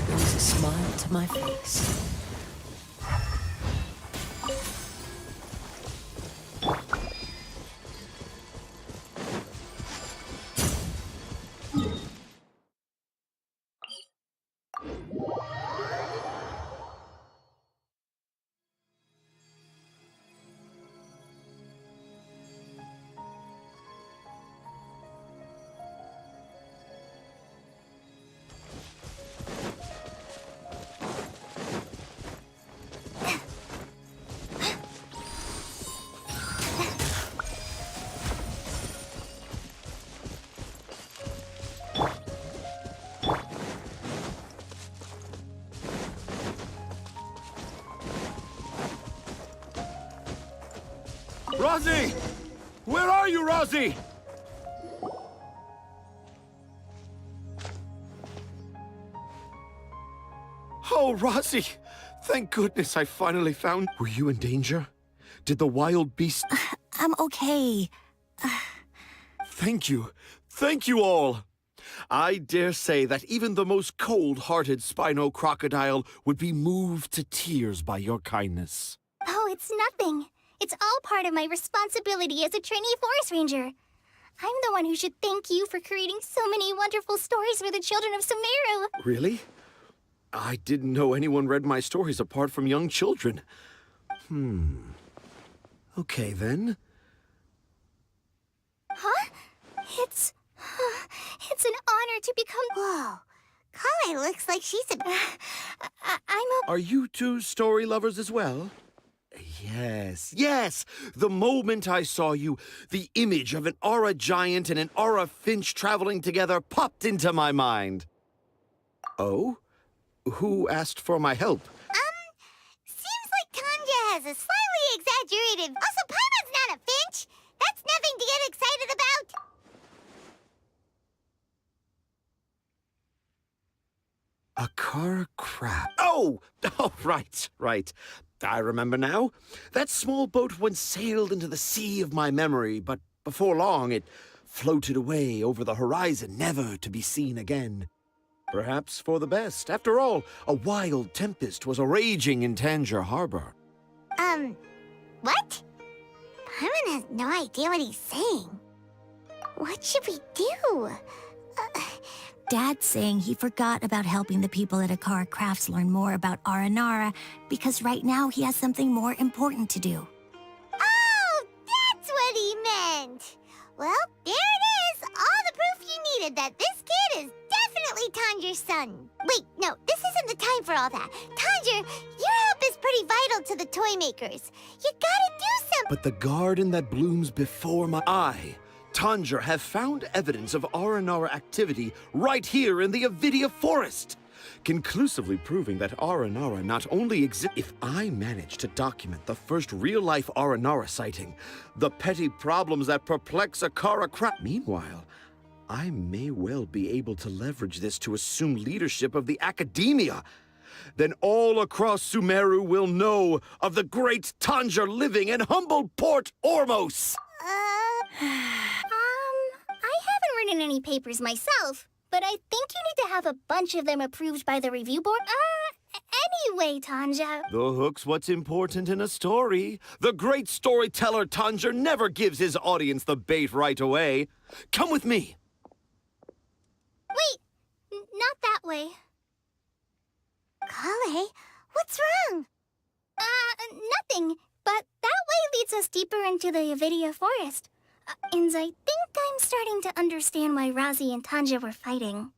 Brings a smile to my face. Rosie! Where are you, Rosie? Oh, Rosie! Thank goodness I finally found... Were you in danger? Did the wild beast... I'm okay. Thank you. Thank you all. I dare say that even the most cold-hearted Spino crocodile would be moved to tears by your kindness. Oh, it's nothing. It's all part of my responsibility as a trainee forest ranger. I'm the one who should thank you for creating so many wonderful stories for the children of Sumeru. Really? I didn't know anyone read my stories apart from young children. Okay, then. Huh? It's an honor to become... Whoa. Kale looks like she's a... Are you two story lovers as well? Yes. The moment I saw you, the image of an aura giant and an aura finch traveling together popped into my mind. Oh? Who asked for my help? Seems like Tanja has a slightly exaggerated... Also, Paimon's not a finch! That's nothing to get excited about! A car crab. Oh, right. I remember now. That small boat once sailed into the sea of my memory, but before long it floated away over the horizon, never to be seen again. Perhaps for the best. After all, a wild tempest was a-raging in Tangier Harbor. What? Paimon has no idea what he's saying. What should we do? Dad's saying he forgot about helping the people at Akara Crafts learn more about Aranara because right now he has something more important to do. Oh, that's what he meant! Well, there it is! All the proof you needed that this kid is definitely Tanjir's son. Wait, no, this isn't the time for all that. Tanjir, your help is pretty vital to the toy makers. You gotta do something. But the garden that blooms before my eye, Tanjir, have found evidence of Aranara activity right here in the Avidia Forest, conclusively proving that Aranara not only exists... If I manage to document the first real-life Aranara sighting, the petty problems that perplex Akara Crafts... Meanwhile, I may well be able to leverage this to assume leadership of the Academia. Then all across Sumeru will know of the great Tanjir living in humble Port Ormos. I haven't written any papers myself, but I think you need to have a bunch of them approved by the review board. Anyway, Tanja. The hook's what's important in a story. The great storyteller Tanjir never gives his audience the bait right away. Come with me. Wait, not that way. Kale, what's wrong? Nothing, but that way leads us deeper into the Avidia Forest. And I think I'm starting to understand why Razi and Tanja were fighting.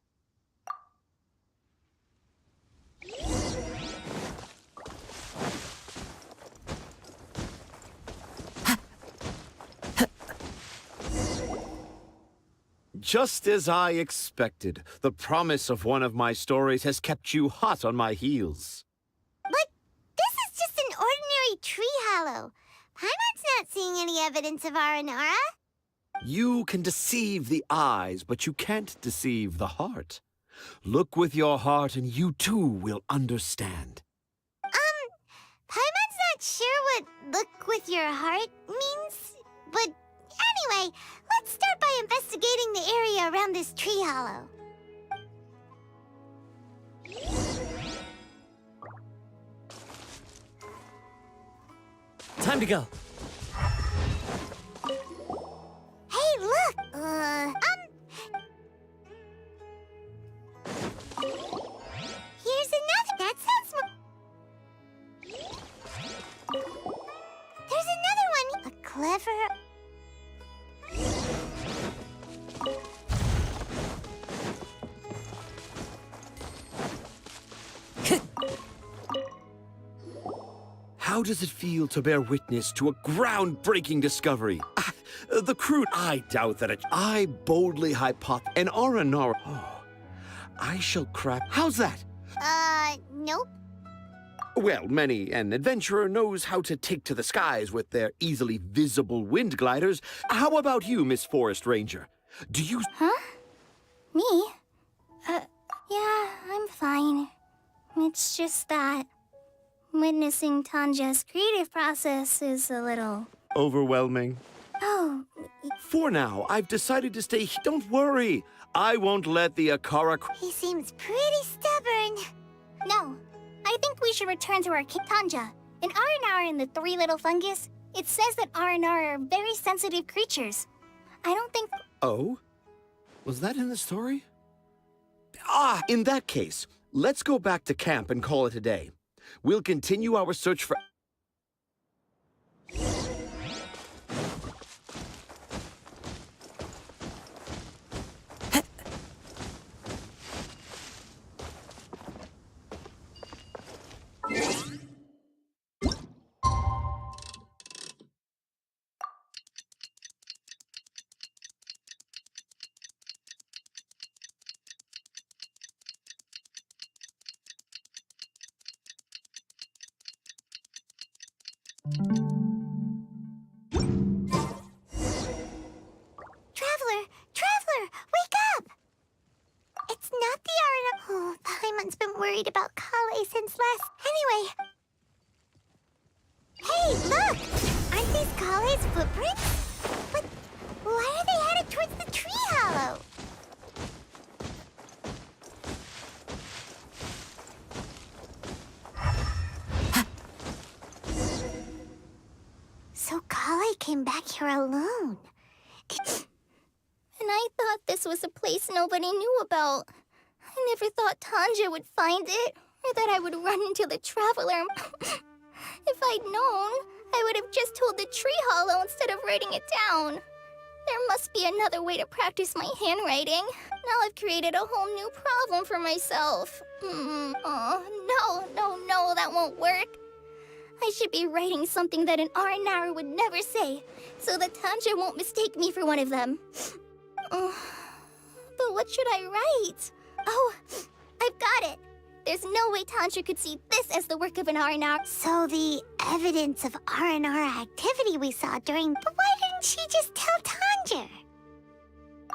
Just as I expected, the promise of one of my stories has kept you hot on my heels. But this is just an ordinary tree hollow. Paimon's not seeing any evidence of Aranara. You can deceive the eyes, but you can't deceive the heart. Look with your heart and you too will understand. Paimon's not sure what look with your heart means, but anyway, let's start by investigating the area around found this tree hollow. Time to go. Hey, look! Here's another. That sounds more. There's another one. A clever. How does it feel to bear witness to a groundbreaking discovery? The crude, I doubt that I boldly an Aranara. Oh, I shall crack. How's that? Nope. Well, many an adventurer knows how to take to the skies with their easily visible wind gliders. How about you, Miss Forest Ranger? Do you... Huh? Me? Yeah, I'm fine. It's just that witnessing Tanja's creative process is a little... overwhelming? Oh. For now, I've decided to stay here. Don't worry. I won't let the Akara... He seems pretty stubborn. No. I think we should return to our king Tanja. In Aranara and the Three Little Fungus, it says that Aranara are very sensitive creatures. I don't think... Oh? Was that in the story? Ah, in that case, let's go back to camp and call it a day. We'll continue our search for... Traveler, wake up! It's not the Arana. Oh, Paimon's been worried about Kale since last... Anyway. Hey, look! Aren't these Kale's footprints? But why are they headed towards the tree hollow? So Kale came back here alone. And I thought this was a place nobody knew about. I never thought Tanja would find it, or that I would run into the Traveler. If I'd known, I would have just told the tree hollow instead of writing it down. There must be another way to practice my handwriting. Now I've created a whole new problem for myself. Oh, no, that won't work. I should be writing something that an Aranara would never say, so that Tanja won't mistake me for one of them. But what should I write? Oh, I've got it. There's no way Tanja could see this as the work of an Aranara. So the evidence of Aranara activity we saw during... But why didn't she just tell Tanja?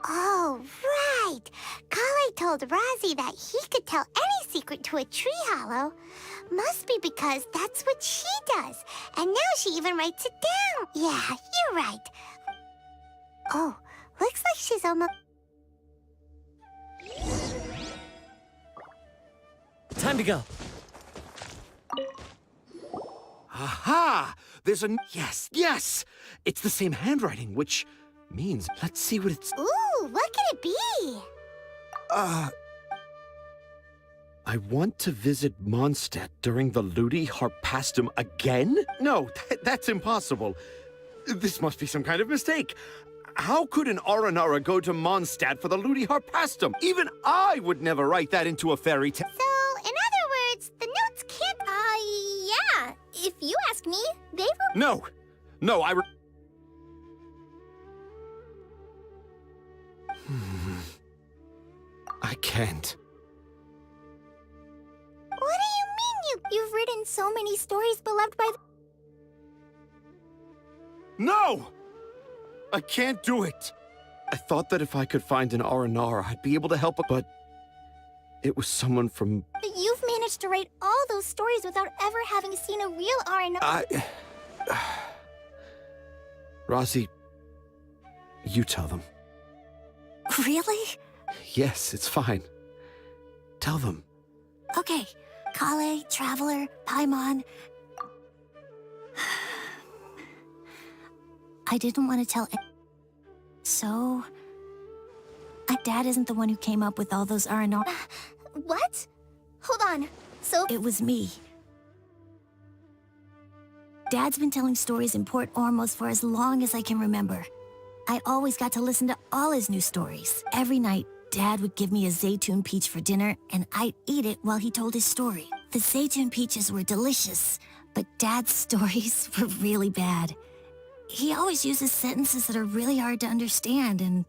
Oh, right. Kale told Razi that he could tell any secret to a tree hollow. Must be because that's what she does. And now she even writes it down. Yeah, you're right. Oh, looks like she's almost... Time to go. Aha! There's a... Yes! It's the same handwriting, which means... Let's see what it's... Ooh, what could it be? I want to visit Mondstadt during the Ludi Harpastum again? No, that's impossible. This must be some kind of mistake. How could an Aranara go to Mondstadt for the Ludi Harpastum? Even I would never write that into a fairy tale. So, in other words, the notes can't... Yeah. If you ask me, they were... No, I can't. What do you mean you've written so many stories beloved by... No! I can't do it. I thought that if I could find an Aranara, I'd be able to help, but it was someone from... But you've managed to write all those stories without ever having seen a real Aranara. Razi, you tell them. Really? Yes, it's fine. Tell them. Okay, Kale, Traveler, Paimon. I didn't want to tell. So, Dad isn't the one who came up with all those R&R. What? Hold on. So it was me. Dad's been telling stories in Port Ormos for as long as I can remember. I always got to listen to all his new stories. Every night, Dad would give me a Zaytun peach for dinner, and I'd eat it while he told his story. The Zaytun peaches were delicious, but Dad's stories were really bad. He always uses sentences that are really hard to understand and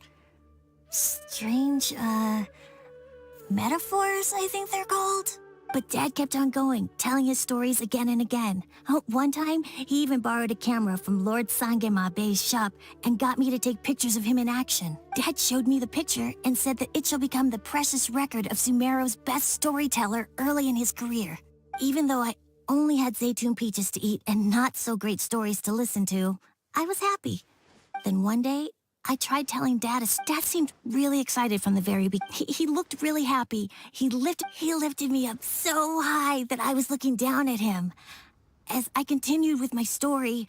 strange, metaphors, I think they're called. But Dad kept on going, telling his stories again and again. Oh, one time, he even borrowed a camera from Lord Sangema Bey's shop and got me to take pictures of him in action. Dad showed me the picture and said that it shall become the precious record of Sumeru's best storyteller early in his career. Even though I only had Zaytun peaches to eat and not so great stories to listen to, I was happy. Then one day, I tried telling Dad. Dad seemed really excited from the very beginning. He looked really happy. He lifted me up so high that I was looking down at him. As I continued with my story,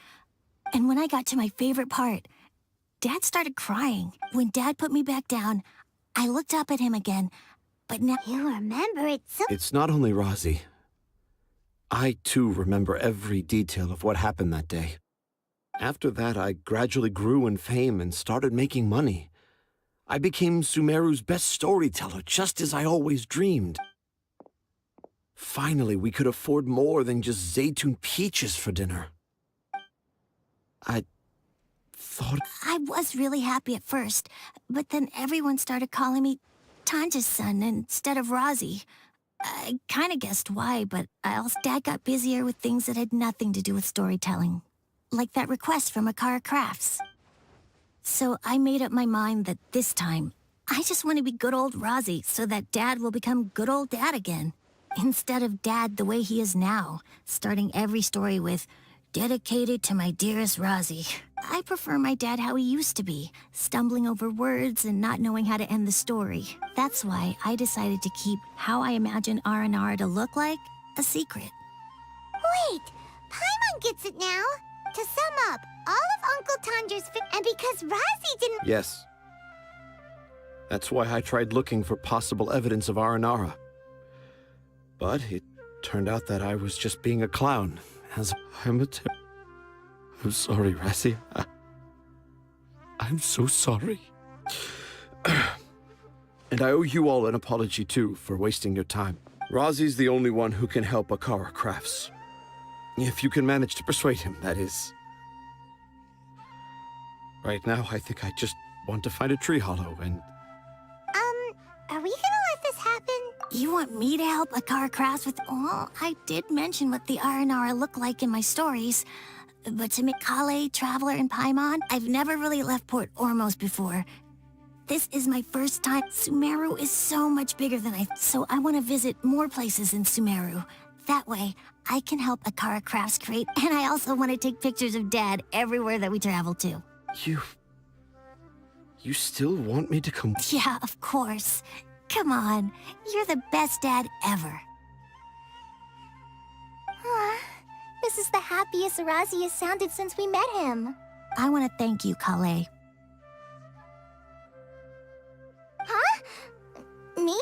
and when I got to my favorite part, Dad started crying. When Dad put me back down, I looked up at him again, but now... You remember it so... It's not only Rosie. I, too, remember every detail of what happened that day. After that, I gradually grew in fame and started making money. I became Sumeru's best storyteller, just as I always dreamed. Finally, we could afford more than just Zaytun peaches for dinner. I thought... I was really happy at first, but then everyone started calling me Tanja's son instead of Rosie. I kind of guessed why, but Dad got busier with things that had nothing to do with storytelling. Like that request from Akara Crafts. So I made up my mind that this time, I just want to be good old Rosie so that Dad will become good old Dad again. Instead of Dad the way he is now, starting every story with, dedicated to my dearest Rosie. I prefer my dad how he used to be, stumbling over words and not knowing how to end the story. That's why I decided to keep how I imagine R&R to look like a secret. Wait, Paimon gets it now. To sum up, all of Uncle Tandra's and because Rosie didn't... Yes. That's why I tried looking for possible evidence of Aranara. But it turned out that I was just being a clown, as I'm sorry, Razzie. I'm so sorry. And I owe you all an apology, too, for wasting your time. Razi's the only one who can help Akara Crafts. If you can manage to persuade him, that is. Right now, I think I just want to find a tree hollow and... Are we gonna let this happen? You want me to help Akara Crafts with... Well, I did mention what the Aranara look like in my stories. But to make Kale, Traveler, and Paimon, I've never really left Port Ormos before. This is my first time. Sumeru is so much bigger than so I want to visit more places in Sumeru. That way, I can help Akara Crafts create, and I also want to take pictures of Dad everywhere that we travel to. You still want me to come? Yeah, of course. Come on, you're the best dad ever. This is the happiest Razi has sounded since we met him. I want to thank you, Kale. Huh? Me?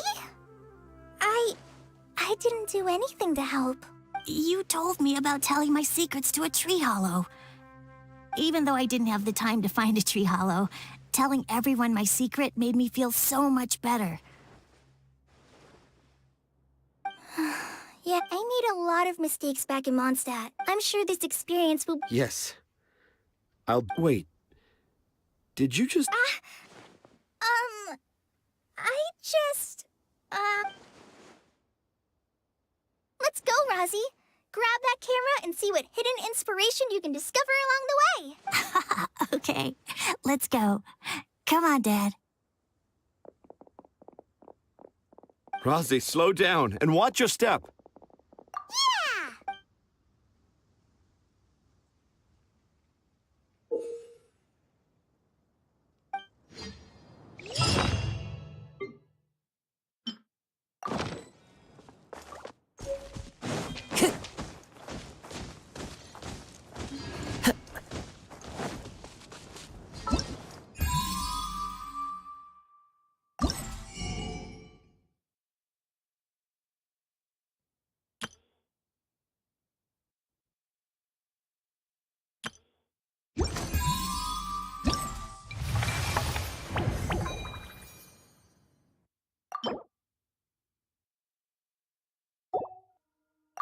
I didn't do anything to help. You told me about telling my secrets to a tree hollow. Even though I didn't have the time to find a tree hollow, telling everyone my secret made me feel so much better. Yeah, I made a lot of mistakes back in Mondstadt. I'm sure this experience will... Yes. Wait. Did you just... Let's go, Razi. Grab that camera and see what hidden inspiration you can discover along the way. Okay, let's go. Come on, Dad. Razi, slow down and watch your step.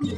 Yeah.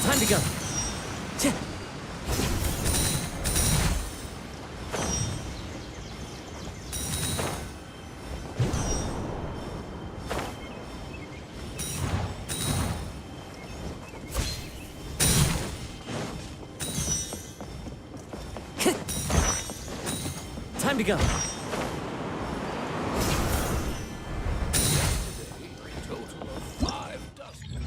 Time to go. Yeah. Time to go. Total of 5 dozen.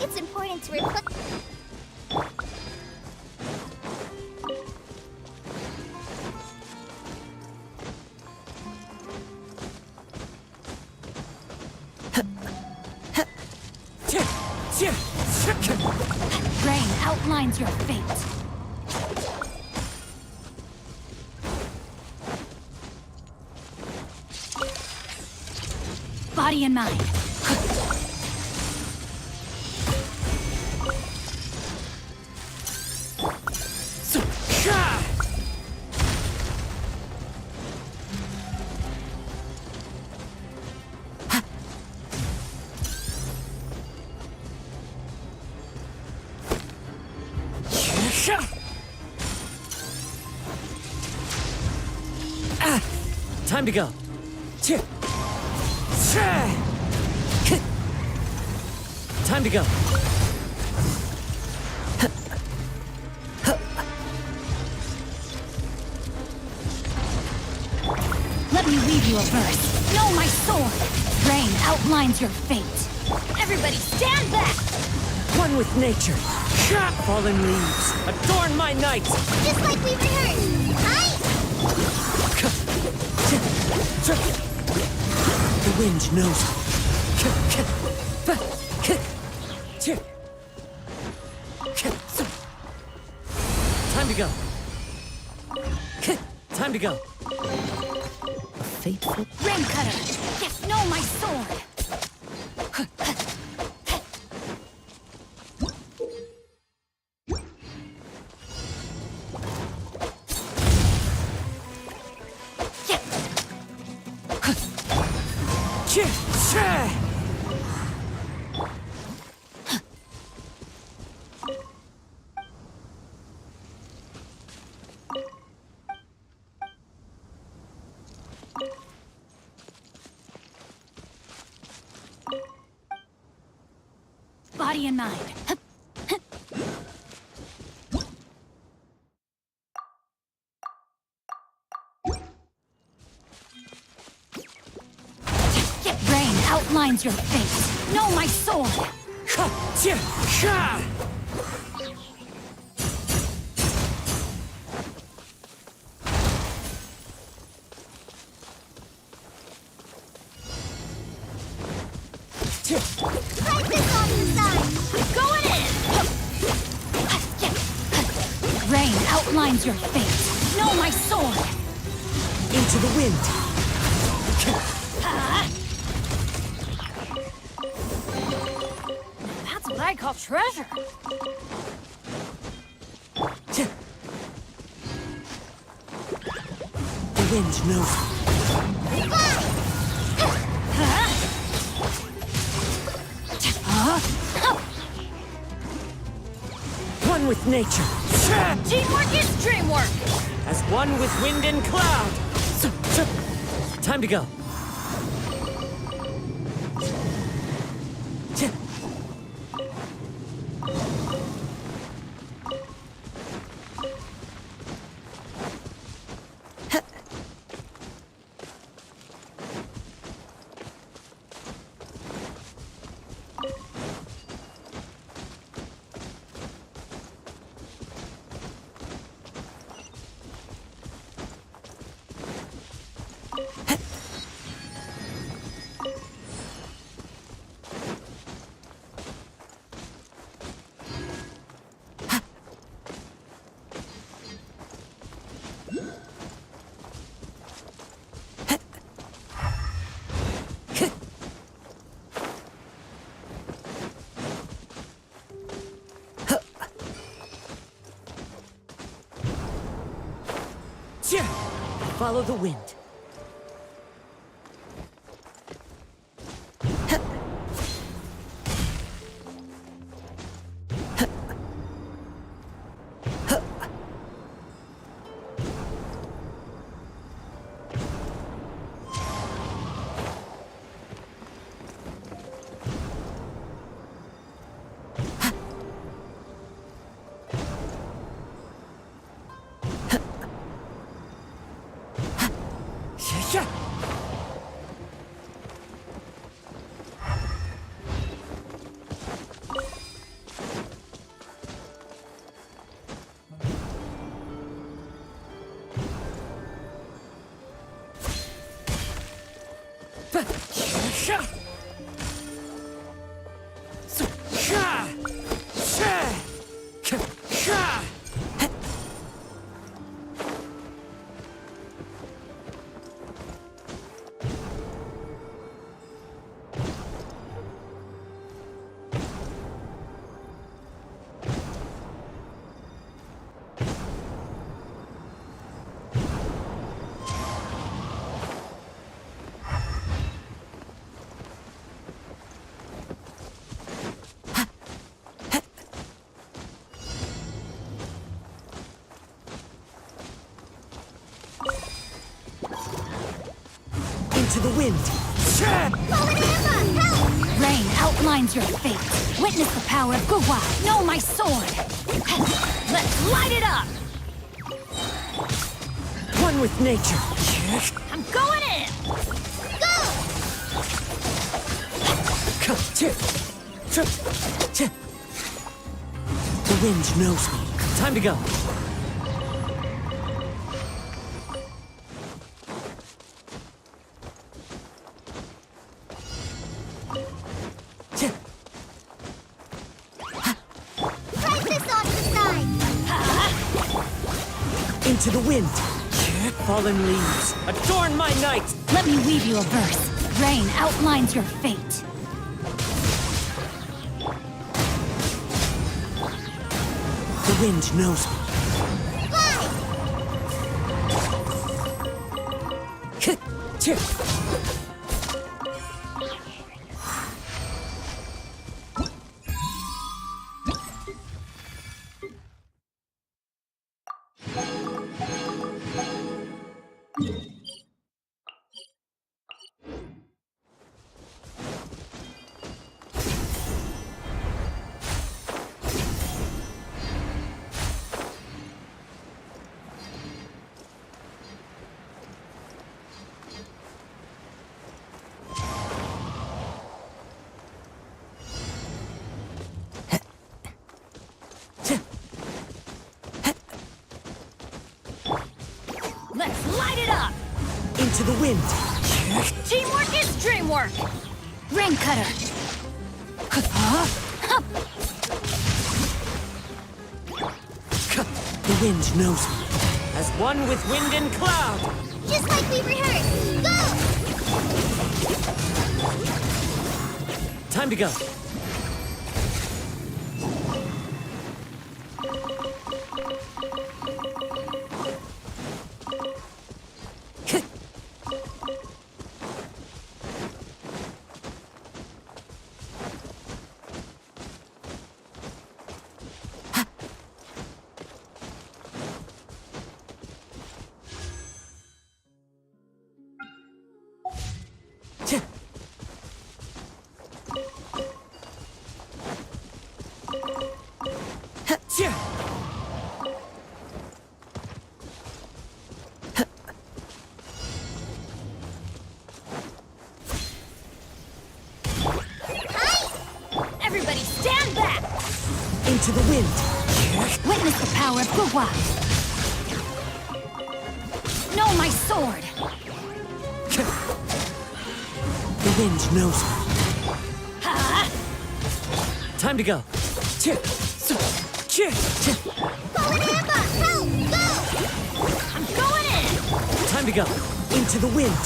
It's important to reflect. Rain outlines your fate. Body and mind. Time to go. Time to go. Let me read you a verse. Know my sword. Rain outlines your fate. Everybody stand back! One with nature. Fallen leaves adorn my night. Just like we rehearsed. Hi! The wind knows. Time to go. go. A fateful... Rain Cutter! Yes, no, my sword! Body and mind. Rain outlines your fate. Know my sword. Practice on the side. Going in! Rain outlines your fate. Know my sword. Into the wind. That's what I call treasure. The wind knows me. One with nature. Teamwork is dreamwork. As one with wind and cloud. Time to go. Follow the wind. Into the wind. Rain outlines your fate. Witness the power of Guwa. Know my sword. Let's light it up. One with nature. I'm going in. The wind knows me. Time to go. Practice on the side. Into the wind. Fallen leaves, adorn my night! Let me weave you a verse. Rain outlines your fate. The wind knows me. Let's light it up! Into the wind. Teamwork is dreamwork! Rain cutter! The wind knows me. As one with wind and cloud. Just like we rehearsed! Go! Time to go. Everybody stand back! Into the wind. Witness the power of Gugwa! Know my sword! The wind knows me. Ha! Time to go. Help! Go! I'm going in! Time to go. Into the wind.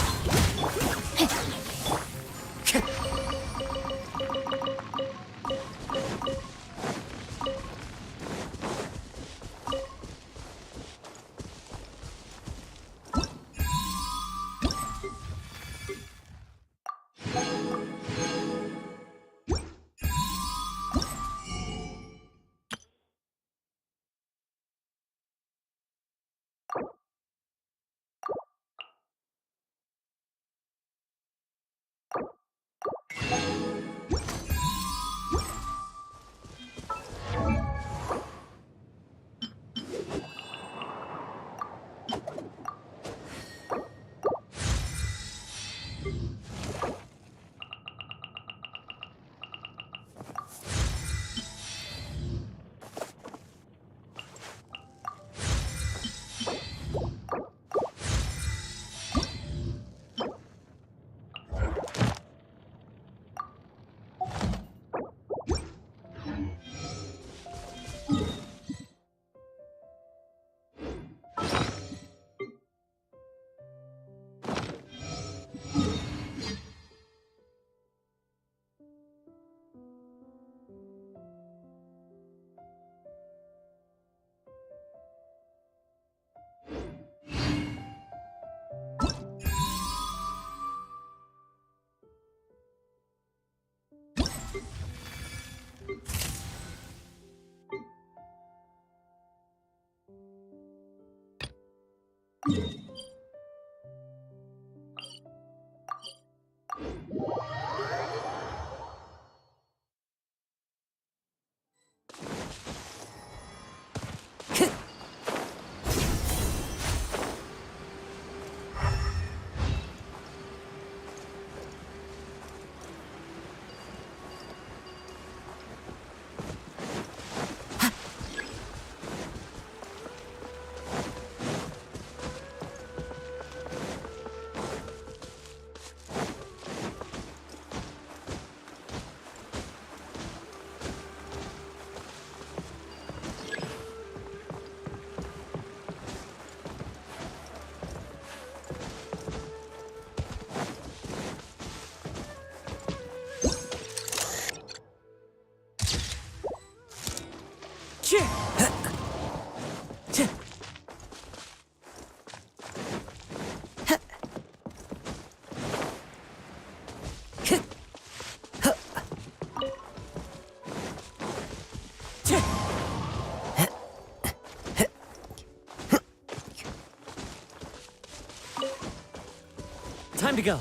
Time to go.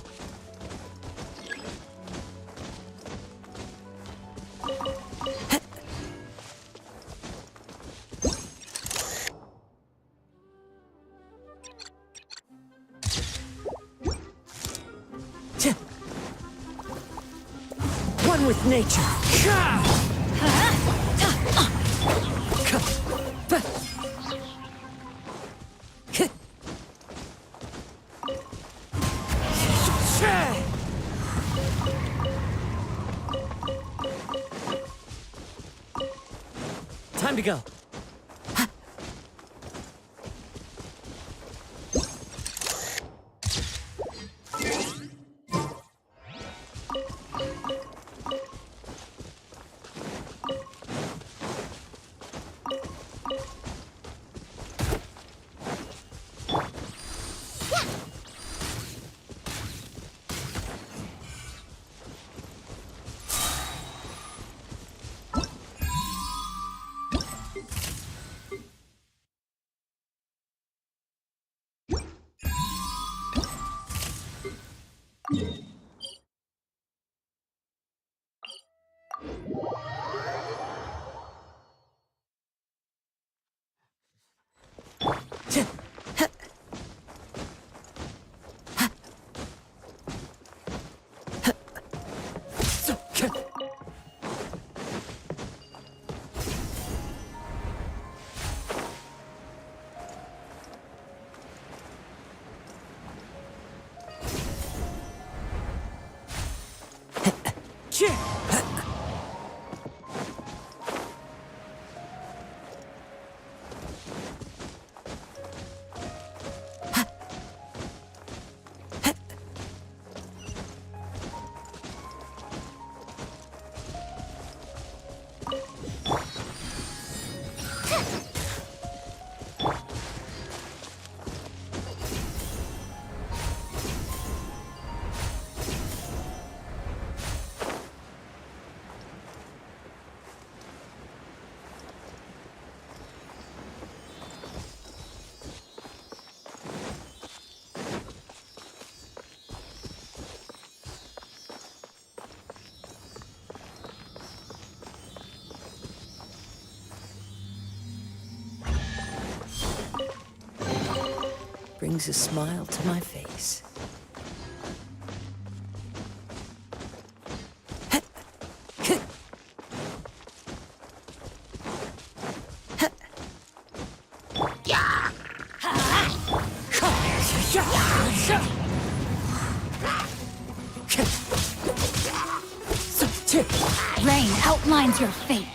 One with nature. Time to go. Brings a smile to my face. Rain outlines your fate.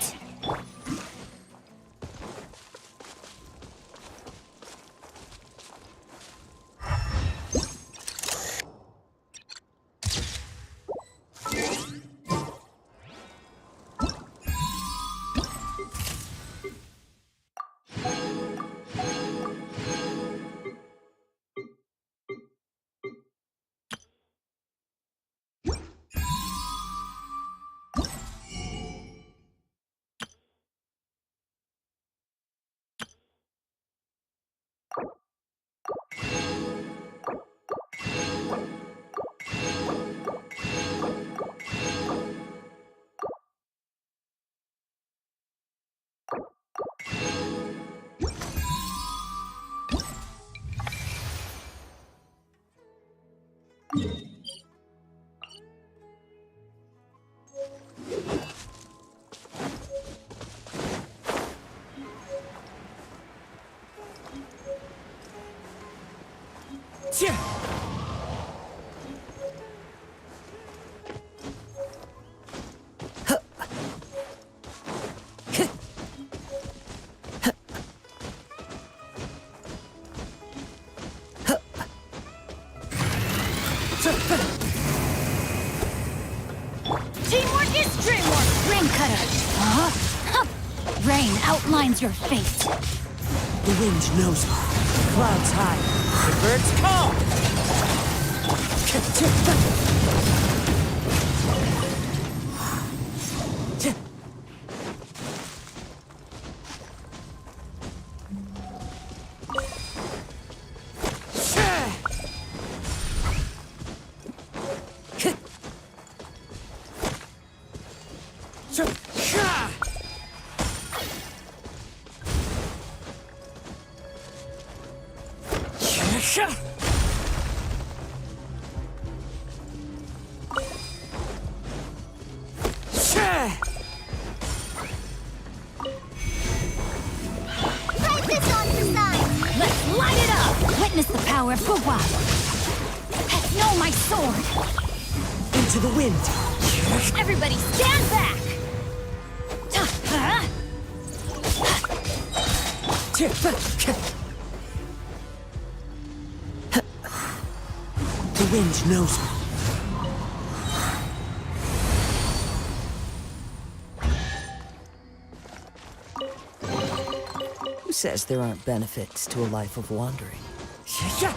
Teamwork is dreamwork! Rain cutter! Rain outlines your fate. The wind knows me. Clouds high. The birds call. Write this on the sign! Let's light it up! Witness the power of Fuwa! Know my sword! Into the wind! Everybody stand back! The wind knows me. Who says there aren't benefits to a life of wandering? Yeah.